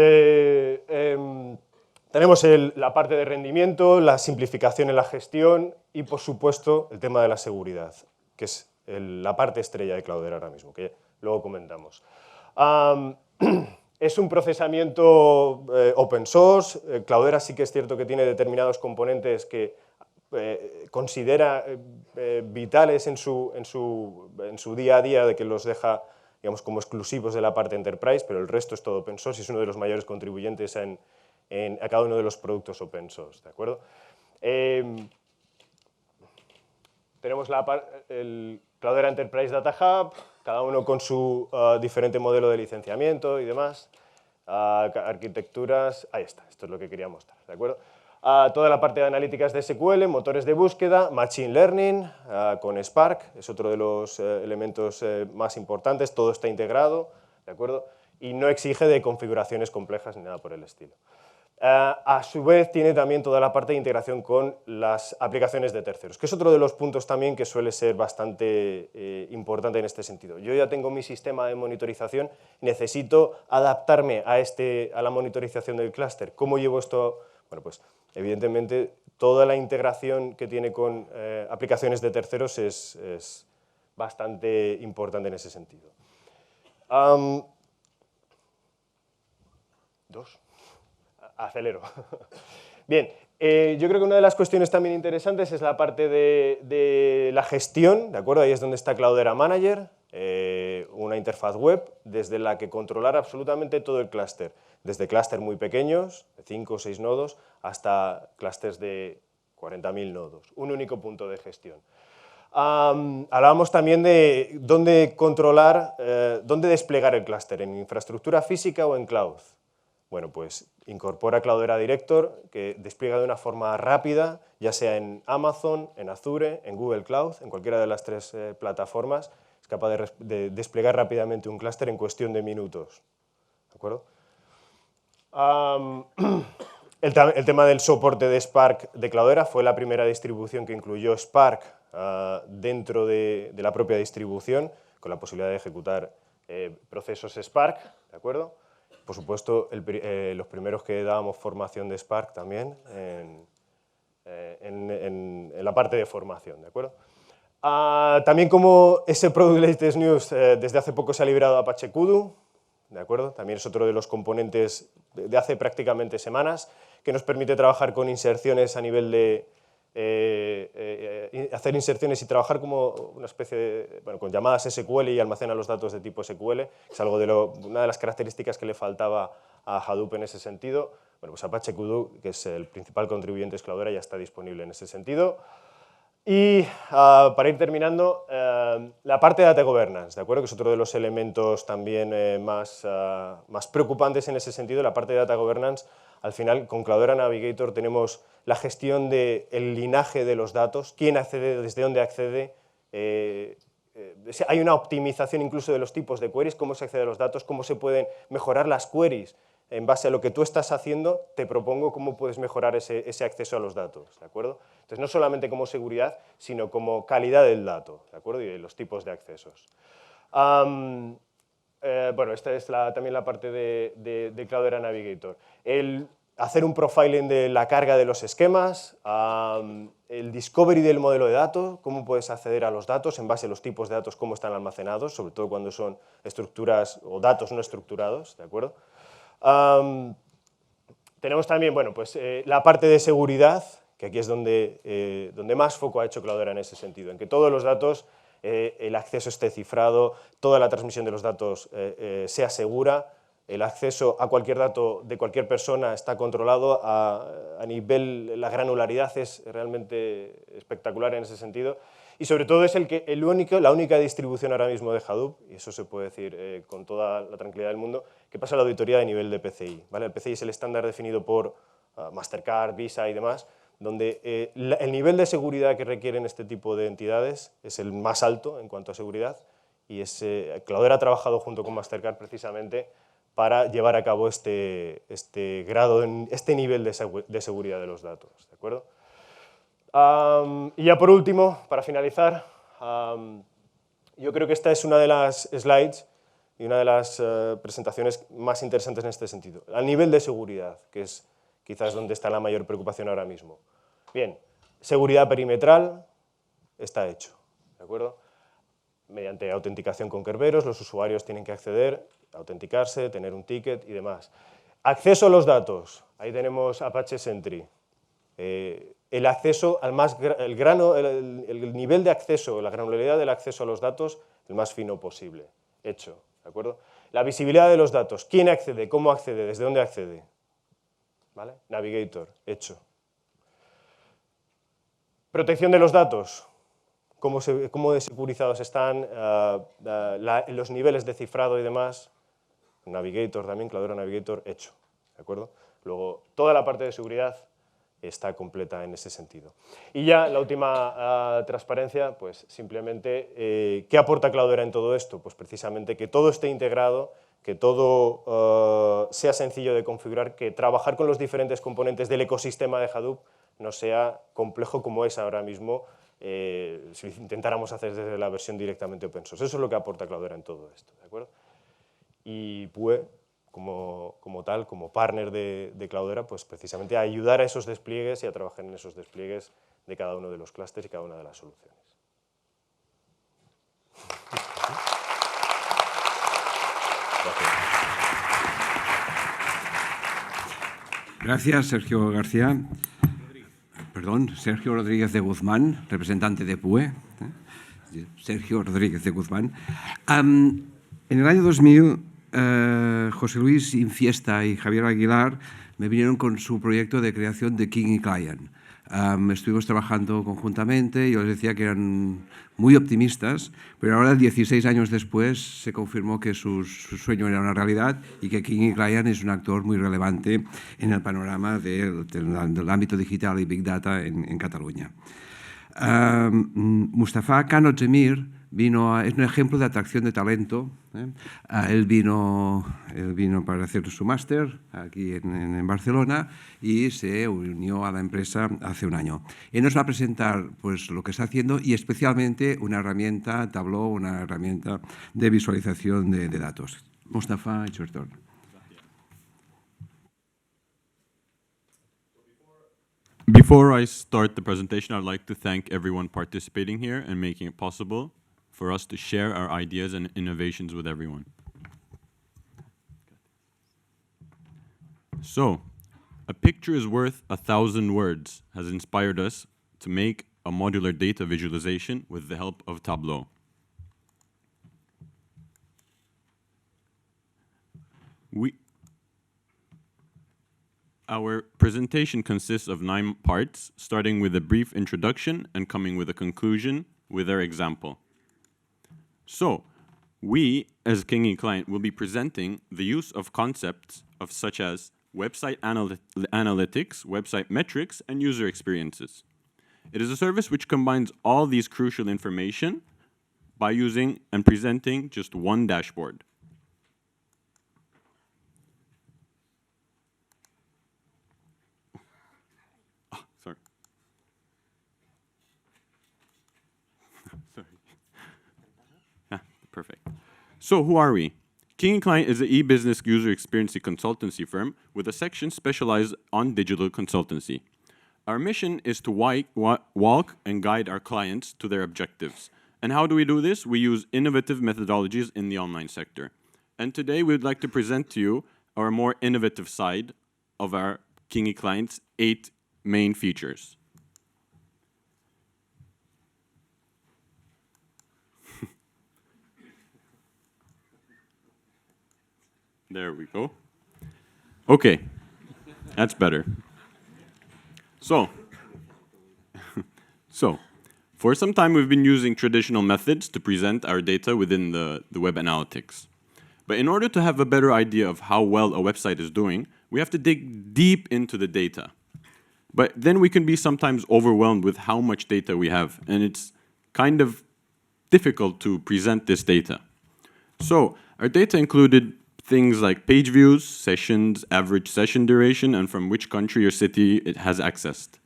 tenemos la parte de rendimiento, la simplificación en la gestión y, por supuesto, el tema de la seguridad, que es la parte estrella de Cloudera ahora mismo, que luego comentamos. Es un procesamiento open source. Cloudera sí que es cierto que tiene determinados componentes que considera vitales en su día a día, de que los deja, digamos, como exclusivos de la parte enterprise, pero el resto es todo open source y es uno de los mayores contribuyentes a cada uno de los productos open source. ¿De acuerdo? Tenemos el Cloudera Enterprise Data Hub, cada uno con su diferente modelo de licenciamiento y demás, arquitecturas, ahí está, esto es lo que quería mostrar, ¿de acuerdo? Toda la parte de analíticas de SQL, motores de búsqueda, Machine Learning, con Spark, es otro de los elementos más importantes, todo está integrado, ¿de acuerdo? Y no exige de configuraciones complejas ni nada por el estilo. A su vez tiene también toda la parte de integración con las aplicaciones de terceros, que es otro de los puntos también que suele ser bastante importante en este sentido. Yo ya tengo mi sistema de monitorización, necesito adaptarme a la monitorización del clúster. ¿Cómo llevo esto? Bueno, pues evidentemente toda la integración que tiene con aplicaciones de terceros es bastante importante en ese sentido. Acelero. Bien, yo creo que una de las cuestiones también interesantes es la parte de la gestión, ¿de acuerdo? Ahí es donde está Cloudera Manager, una interfaz web desde la que controlar absolutamente todo el clúster, desde clústeres muy pequeños, de 5 o 6 nodos, hasta clústeres de 40.000 nodos, un único punto de gestión. Hablábamos también de dónde controlar, dónde desplegar el clúster, en infraestructura física o en cloud. Bueno, pues incorpora Cloudera Director, que despliega de una forma rápida, ya sea en Amazon, en Azure, en Google Cloud, en cualquiera de las tres plataformas, es capaz de desplegar rápidamente un clúster en cuestión de minutos. ¿De acuerdo? El tema del soporte de Spark de Cloudera fue la primera distribución que incluyó Spark dentro de la propia distribución, con la posibilidad de ejecutar procesos Spark, ¿de acuerdo? Por supuesto, los primeros que dábamos formación de Spark también en la parte de formación, ¿de acuerdo? También como ese Product Latest News, desde hace poco se ha liberado Apache Kudu, ¿de acuerdo? También es otro de los componentes de hace prácticamente semanas, que nos permite trabajar con inserciones a nivel de hacer inserciones y trabajar como una especie de, bueno, con llamadas SQL y almacenar los datos de tipo SQL, es algo una de las características que le faltaba a Hadoop en ese sentido. Bueno, pues Apache Kudu, que es el principal contribuyente de Cloudera, ya está disponible en ese sentido. Y para ir terminando, la parte de Data Governance, ¿de acuerdo? Que es otro de los elementos también más preocupantes en ese sentido. La parte de Data Governance, al final, con Cloudera Navigator tenemos la gestión del linaje de los datos, quién accede, desde dónde accede. Hay una optimización incluso de los tipos de queries, cómo se accede a los datos, cómo se pueden mejorar las queries. En base a lo que tú estás haciendo, te propongo cómo puedes mejorar ese acceso a los datos, ¿de acuerdo? Entonces, no solamente como seguridad, sino como calidad del dato, ¿de acuerdo? Y de los tipos de accesos. Bueno, esta es también la parte de Cloudera Navigator. El hacer un profiling de la carga de los esquemas, el discovery del modelo de datos, cómo puedes acceder a los datos en base a los tipos de datos, cómo están almacenados, sobre todo cuando son estructuras o datos no estructurados, ¿de acuerdo? Tenemos también, bueno, pues, la parte de seguridad, que aquí es donde más foco ha hecho Cloudera en ese sentido, en que todos los datos, el acceso esté cifrado, toda la transmisión de los datos sea segura, el acceso a cualquier dato de cualquier persona está controlado a nivel, la granularidad es realmente espectacular en ese sentido, y sobre todo es la única distribución ahora mismo de Hadoop, y eso se puede decir con toda la tranquilidad del mundo, que pasa la auditoría de nivel de PCI, ¿vale? El PCI es el estándar definido por Mastercard, Visa y demás, donde el nivel de seguridad que requieren este tipo de entidades es el más alto en cuanto a seguridad, y Cloudera ha trabajado junto con Mastercard precisamente para llevar a cabo este nivel de seguridad de los datos, ¿de acuerdo? Y ya por último, para finalizar, yo creo que esta es una de las slides y una de las presentaciones más interesantes en este sentido. Al nivel de seguridad, que es quizás donde está la mayor preocupación ahora mismo. Bien, seguridad perimetral está hecho, ¿de acuerdo? Mediante autenticación con Kerberos, los usuarios tienen que acceder, autenticarse, tener un ticket y demás. Acceso a los datos, ahí tenemos Apache Sentry. El acceso al el nivel de acceso, la granularidad del acceso a los datos, el más fino posible, hecho, ¿de acuerdo? La visibilidad de los datos, quién accede, cómo accede, desde dónde accede, ¿vale? Navigator, hecho. Protección de los datos, cómo de securizados están, los niveles de cifrado y demás, Navigator también, Cloudera Navigator, hecho, ¿de acuerdo? Luego, toda la parte de seguridad está completa en ese sentido. Y ya la última transparencia, pues simplemente, ¿qué aporta Cloudera en todo esto? Pues precisamente que todo esté integrado, que todo sea sencillo de configurar, que trabajar con los diferentes componentes del ecosistema de Hadoop no sea complejo como es ahora mismo si intentáramos hacer desde la versión directamente open source. Eso es lo que aporta Cloudera en todo esto, ¿de acuerdo? Y pues como tal, como partner de Cloudera, pues precisamente a ayudar a esos despliegues y a trabajar en esos despliegues de cada uno de los clústeres y cada una de las soluciones. Gracias, Sergio García. Perdón, Sergio Rodríguez de Guzmán, representante de PUE. Sergio Rodríguez de Guzmán. En el año 2000, José Luis Infiesta y Javier Aguilar me vinieron con su proyecto de creación de King y Client. Estuvimos trabajando conjuntamente, yo les decía que eran muy optimistas, pero ahora, 16 años después, se confirmó que su sueño era una realidad y que King y Client es un actor muy relevante en el panorama del ámbito digital y Big Data en Cataluña. Mustafa Kanotzemir es un ejemplo de atracción de talento. Él vino para hacer su máster aquí en Barcelona y se unió a la empresa hace un año. Él nos va a presentar pues, lo que está haciendo y especialmente una herramienta, Tableau, una herramienta de visualización de datos. Mustafa, it's your turn. Before I start the presentation, I'd like to thank everyone participating here and making it possible for us to share our ideas and innovations with everyone. So, a picture is worth 1,000 words has inspired us to make a modular data visualization with the help of Tableau. Our presentation consists of 9 parts, starting with a brief introduction and coming with a conclusion with our example. So, we, as King and Client, will be presenting the use of concepts of such as website analytics, website metrics, and user experiences. It is a service which combines all these crucial information by using and presenting just one dashboard. Sorry. Sorry. Perfect. So who are we? King & Client is an e-business user experience consultancy firm with a section specialized on digital consultancy. Our mission is to walk and guide our clients to their objectives. And how do we do this? We use innovative methodologies in the online sector. And today we would like to present to you our more innovative side of our King & Client's 8 main features. There we go. Okay, that's better. So, for some time we've been using traditional methods to present our data within the web analytics. But in order to have a better idea of how well a website is doing, we have to dig deep into the data. But then we can be sometimes overwhelmed with how much data we have, and it's kind of difficult to present this data. So, our data included things like page views, sessions, average session duration, and from which country or city it has accessed.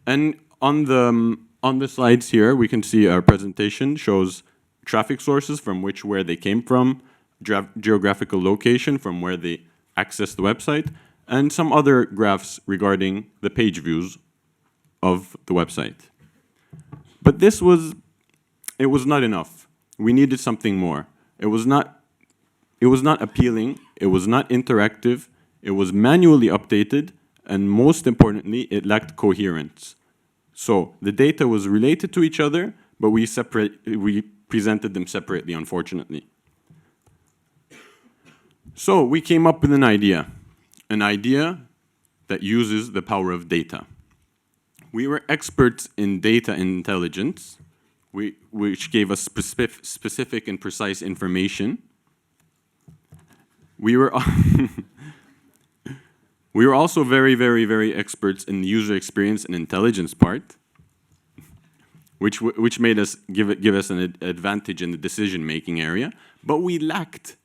And on the slides here, we can see our presentation shows traffic sources from where they came from, geographical location from where they accessed the website, and some other graphs regarding the page views of the website. But it was not enough. We needed something more. It was not appealing, it was not interactive, it was manually updated, and most importantly, it lacked coherence. So the data was related to each other, but we presented them separately, unfortunately. So we came up with an idea that uses the power of data. We were experts in data intelligence, which gave us specific and precise information. We were also very, very, very experts in the user experience and intelligence part, which made us give us an advantage in the decision-making area, but we lacked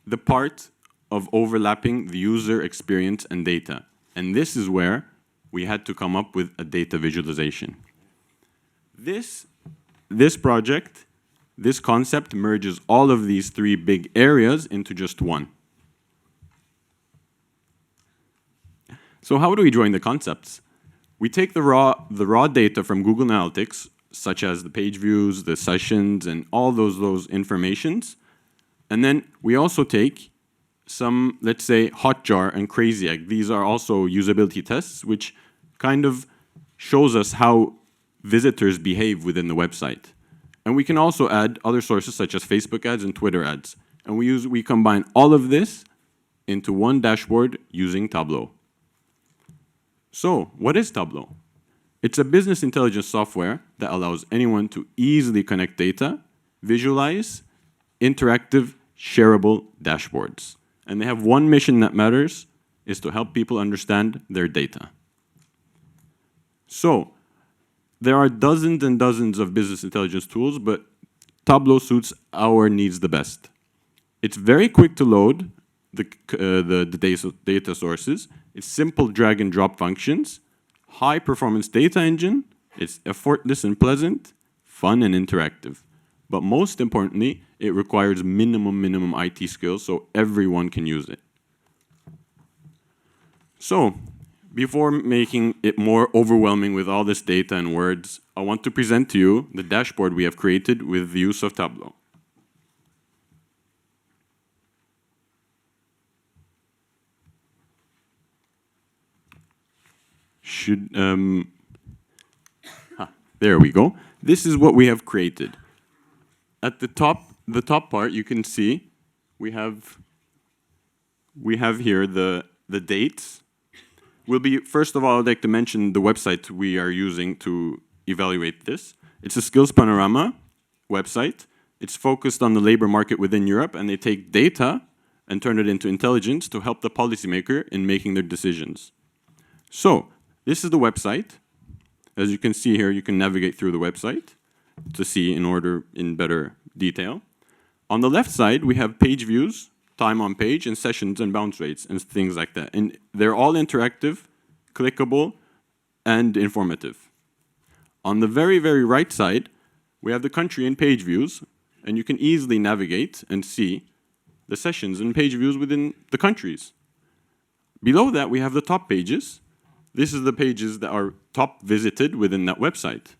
the part of overlapping the user experience and data. And this is where we had to come up with a data visualization. This project this concept merges all of these three big areas into just one. So how do we join the concepts? We take the raw data from Google Analytics, such as the page views, the sessions, and all those informations. And then we also take some, let's say, Hotjar and Crazy Egg. These are also usability tests, which kind of shows us how visitors behave within the website. And we can also add other sources such as Facebook ads and Twitter ads. And we combine all of this into one dashboard using Tableau. So, what is Tableau? It's a business intelligence software that allows anyone to easily connect data, visualize interactive, shareable dashboards. And they have one mission that matters, is to help people understand their data. So, there are dozens and dozens of business intelligence tools, but Tableau suits our needs the best. It's very quick to load the data sources. It's simple drag and drop functions, high performance data engine. It's effortless and pleasant, fun and interactive. But most importantly, it requires minimum IT skills so everyone can use it. So, before making it more overwhelming with all this data and words, I want to present to you the dashboard we have created with the use of Tableau. There we go. This is what we have created. At the top part, you can see we have here the dates. First of all, I'd like to mention the website we are using to evaluate this. It's a Skills Panorama website. It's focused on the labor market within Europe, and they take data and turn it into intelligence to help the policymaker in making their decisions. So, this is the website. As you can see here, you can navigate through the website to see in better detail. On the left side, we have page views, time on page, and sessions and bounce rates, and things like that. And they're all interactive, clickable, and informative. On the very, very right side, we have the country and page views, and you can easily navigate and see the sessions and page views within the countries. Below that, we have the top pages. This is the pages that are top visited within that website.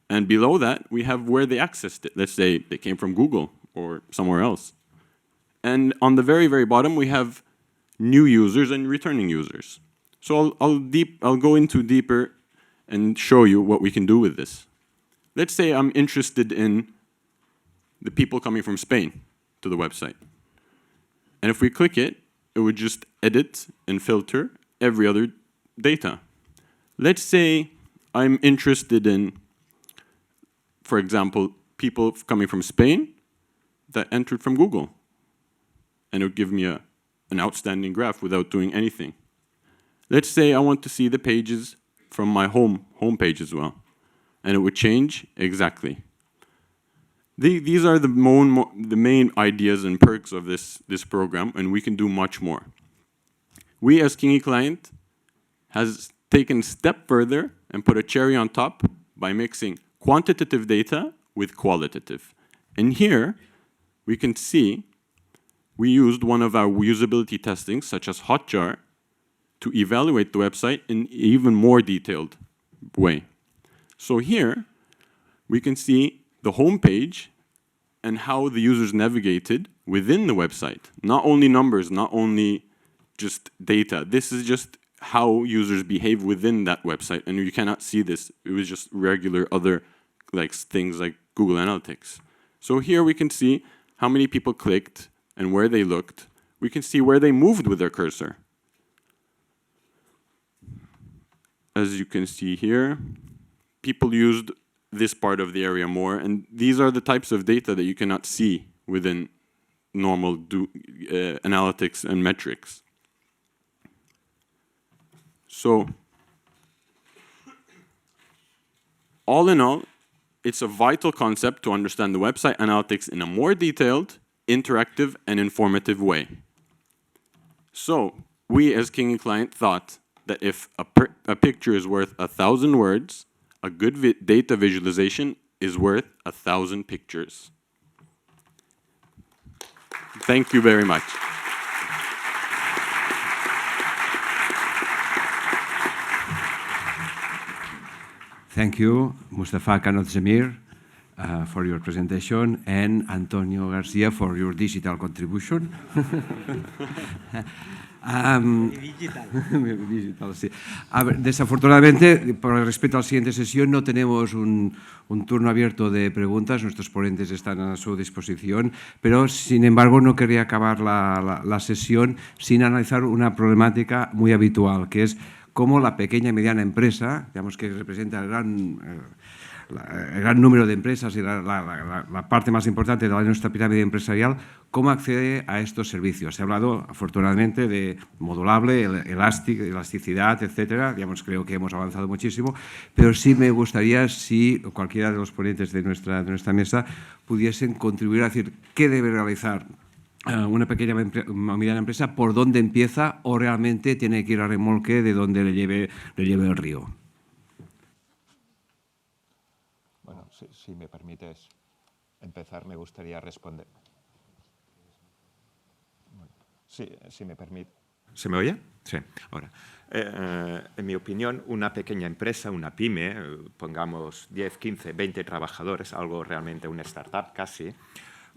And below that, we have where they accessed it. Let's say they came from Google or somewhere else. And on the very, very bottom, we have new users and returning users. So I'll go into deeper and show you what we can do with this. Let's say I'm interested in the people coming from Spain to the website. And if we click it, it would just edit and filter every other data. Let's say I'm interested in, for example, people coming from Spain that entered from Google. And it would give me an outstanding graph without doing anything. Let's say I want to see the pages from my home page as well. And it would change exactly. These are the main ideas and perks of this program, and we can do much more. We as Kingi Client has taken a step further and put a cherry on top by mixing quantitative data with qualitative. And here, we can see we used one of our usability testings, such as Hotjar, to evaluate the website in an even more detailed way. So here, we can see the home page and how the users navigated within the website. Not only numbers, not only just data. This is just how users behave within that website, and you cannot see this. It was just regular other things like Google Analytics. So here we can see how many people clicked and where they looked. We can see where they moved with their cursor. As you can see here, people used this part of the area more, and these are the types of data that you cannot see within normal analytics and metrics. So, all in all, it's a vital concept to understand the website analytics in a more detailed, interactive, and informative way. So, we as Kingi Client thought that if a picture is worth 1,000 words, a good data visualization is worth 1,000 pictures. Thank you very much. Thank you, Mustafa Kanat Zemir, for your presentation, and Antonio Garcia for your digital contribution. Digital, sí. A ver, desafortunadamente, por respeto a la siguiente sesión, no tenemos un turno abierto de preguntas. Nuestros ponentes están a su disposición, pero, sin embargo, no quería acabar la sesión sin analizar una problemática muy habitual, que es cómo la pequeña y mediana empresa, digamos que representa el gran número de empresas y la parte más importante de nuestra pirámide empresarial, cómo accede a estos servicios. Se ha hablado, afortunadamente, de modulable, elasticidad, etcétera. Digamos, creo que hemos avanzado muchísimo, pero sí me gustaría si cualquiera de los ponentes de nuestra mesa pudiesen contribuir a decir qué debe realizar una pequeña o mediana empresa, por dónde empieza o realmente tiene que ir a remolque de donde le lleve el río. Bueno, si me permites empezar, me gustaría responder. Bueno, sí, si me permite. ¿Se me oye? Sí, ahora. En mi opinión, una pequeña empresa, una pyme, pongamos 10, 15, 20 trabajadores, algo realmente una startup casi,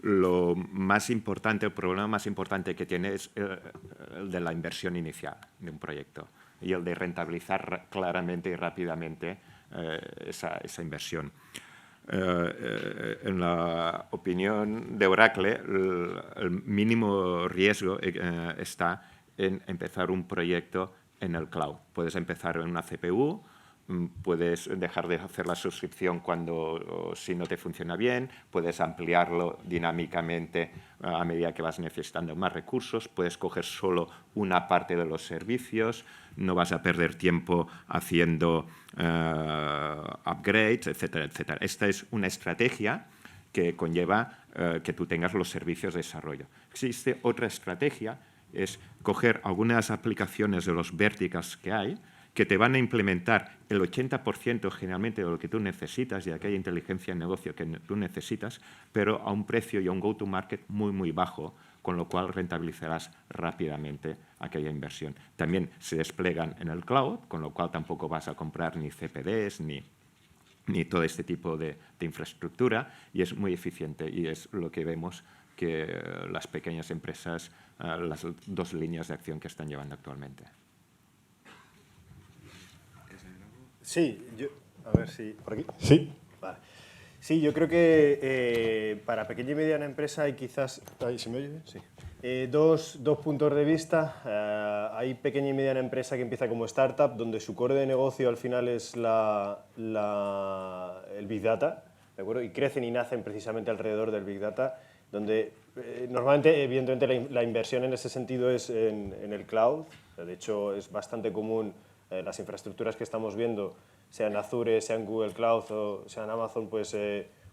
lo más importante, el problema más importante que tiene es el de la inversión inicial de un proyecto y el de rentabilizar claramente y rápidamente esa inversión. En la opinión de Oracle, el mínimo riesgo está en empezar un proyecto en el cloud. Puedes empezar en una CPU, puedes dejar de hacer la suscripción si no te funciona bien, puedes ampliarlo dinámicamente a medida que vas necesitando más recursos, puedes coger solo una parte de los servicios, no vas a perder tiempo haciendo upgrades, etcétera, etcétera. Esta es una estrategia que conlleva que tú tengas los servicios de desarrollo. Existe otra estrategia, es coger algunas aplicaciones de los verticals que hay, que te van a implementar el 80% generalmente de lo que tú necesitas y de aquella inteligencia de negocio que tú necesitas, pero a un precio y a un go-to-market muy, muy bajo, con lo cual rentabilizarás rápidamente aquella inversión. También se desplegan en el cloud, con lo cual tampoco vas a comprar ni CPDs ni todo este tipo de infraestructura, y es muy eficiente, y es lo que vemos que las pequeñas empresas, las dos líneas de acción que están llevando actualmente. Sí, a ver si... ¿Por aquí? Sí. Vale. Sí, yo creo que para pequeña y mediana empresa hay quizás... ¿Se me oye? Sí. Dos puntos de vista. Hay pequeña y mediana empresa que empieza como startup, donde su core de negocio al final es el Big Data, ¿de acuerdo? Y crecen y nacen precisamente alrededor del Big Data, donde normalmente, evidentemente, la inversión en ese sentido es en el cloud. De hecho, es bastante común las infraestructuras que estamos viendo, sean Azure, sean Google Cloud o sean Amazon, pues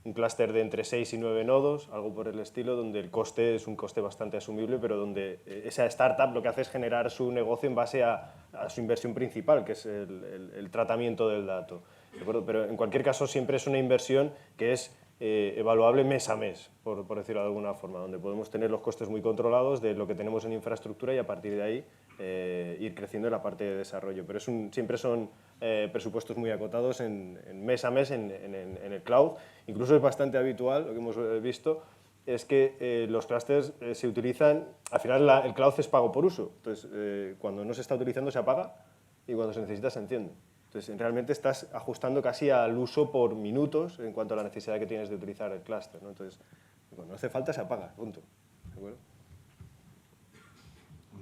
un clúster de entre 6 y 9 nodos, algo por el estilo, donde el coste es un coste bastante asumible, pero donde esa startup lo que hace es generar su negocio en base a su inversión principal, que es el tratamiento del dato. ¿De acuerdo? Pero en cualquier caso siempre es una inversión que es evaluable mes a mes, por decirlo de alguna forma, donde podemos tener los costes muy controlados de lo que tenemos en infraestructura y a partir de ahí ir creciendo en la parte de desarrollo. Pero siempre son presupuestos muy acotados en mes a mes en el cloud. Incluso es bastante habitual, lo que hemos visto, es que los clústeres se utilizan, al final el cloud es pago por uso, entonces cuando no se está utilizando se apaga y cuando se necesita se enciende. Entonces, realmente estás ajustando casi al uso por minutos en cuanto a la necesidad que tienes de utilizar el clúster, ¿no? Entonces, cuando hace falta se apaga, punto. ¿De acuerdo?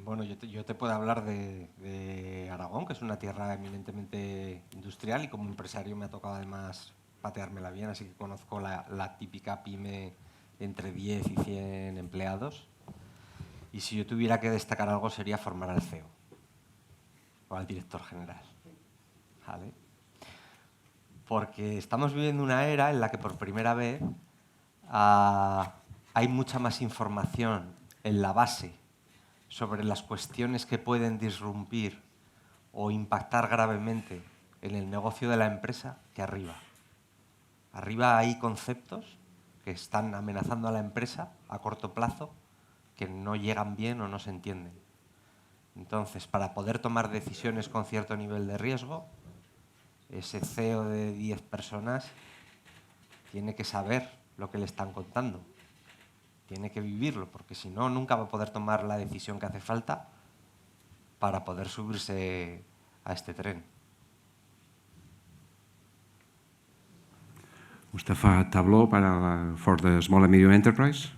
Bueno, yo te puedo hablar de Aragón, que es una tierra eminentemente industrial, y como empresario me ha tocado además pateármela bien, así que conozco la típica pyme entre 10 y 100 empleados. Y si yo tuviera que destacar algo sería formar al CEO o al director general. ¿Vale? Porque estamos viviendo una era en la que por primera vez hay mucha más información en la base sobre las cuestiones que pueden disrumpir o impactar gravemente en el negocio de la empresa que arriba. Arriba hay conceptos que están amenazando a la empresa a corto plazo que no llegan bien o no se entienden. Entonces, para poder tomar decisiones con cierto nivel de riesgo, ese CEO de 10 personas tiene que saber lo que le están contando, tiene que vivirlo, porque si no, nunca va a poder tomar la decisión que hace falta para poder subirse a este tren. Mustafa, Tableau for the small and medium enterprise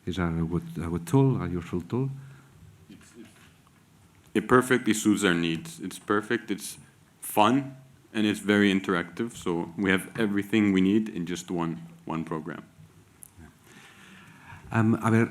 is a good tool, a useful tool. It perfectly suits our needs. It's perfect, it's fun, and it's very interactive. So we have everything we need in just one program. A ver,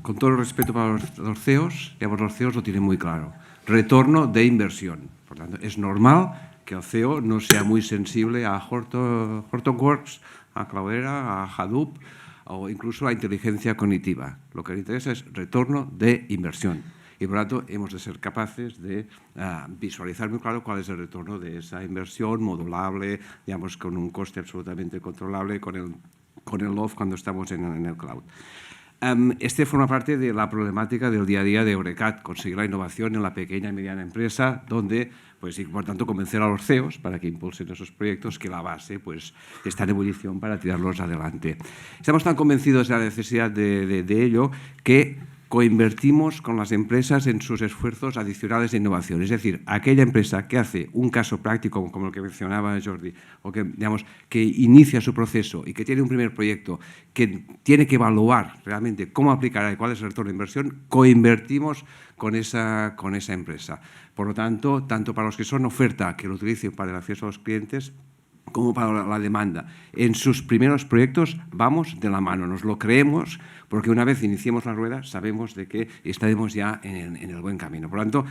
con todo el respeto para los CEOs, digamos, los CEOs lo tienen muy claro. Retorno de inversión. Por tanto, es normal que el CEO no sea muy sensible a Hortonworks, a Cloudera, a Hadoop o incluso a inteligencia cognitiva. Lo que le interesa es retorno de inversión. Y por lo tanto, hemos de ser capaces de visualizar muy claro cuál es el retorno de esa inversión modulable, digamos, con un coste absolutamente controlable, con el LOF cuando estamos en el cloud. Este forma parte de la problemática del día a día de Eurecat, conseguir la innovación en la pequeña y mediana empresa, donde, pues, y por tanto, convencer a los CEOs para que impulsen esos proyectos, que la base pues, está en ebullición para tirarlos adelante. Estamos tan convencidos de la necesidad de ello que coinvertimos con las empresas en sus esfuerzos adicionales de innovación. Es decir, aquella empresa que hace un caso práctico, como el que mencionaba Jordi, o que, digamos, que inicia su proceso y que tiene un primer proyecto, que tiene que evaluar realmente cómo aplicará y cuál es el retorno de inversión, coinvertimos con esa empresa. Por lo tanto para los que son oferta, que lo utilicen para el acceso a los clientes, como para la demanda. En sus primeros proyectos vamos de la mano, nos lo creemos, porque una vez iniciemos la rueda sabemos de que estaremos ya en el buen camino. Por lo tanto,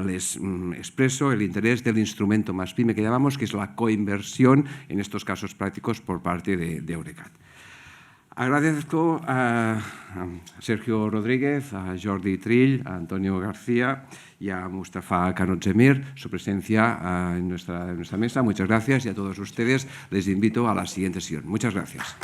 les expreso el interés del instrumento más PYME que llamamos, que es la coinversión en estos casos prácticos por parte de Eurecat. Agradezco a Sergio Rodríguez, a Jordi Trill, a Antonio García y a Mustafa Kanotzemir su presencia en nuestra mesa. Muchas gracias, y a todos ustedes les invito a la siguiente sesión. Muchas gracias.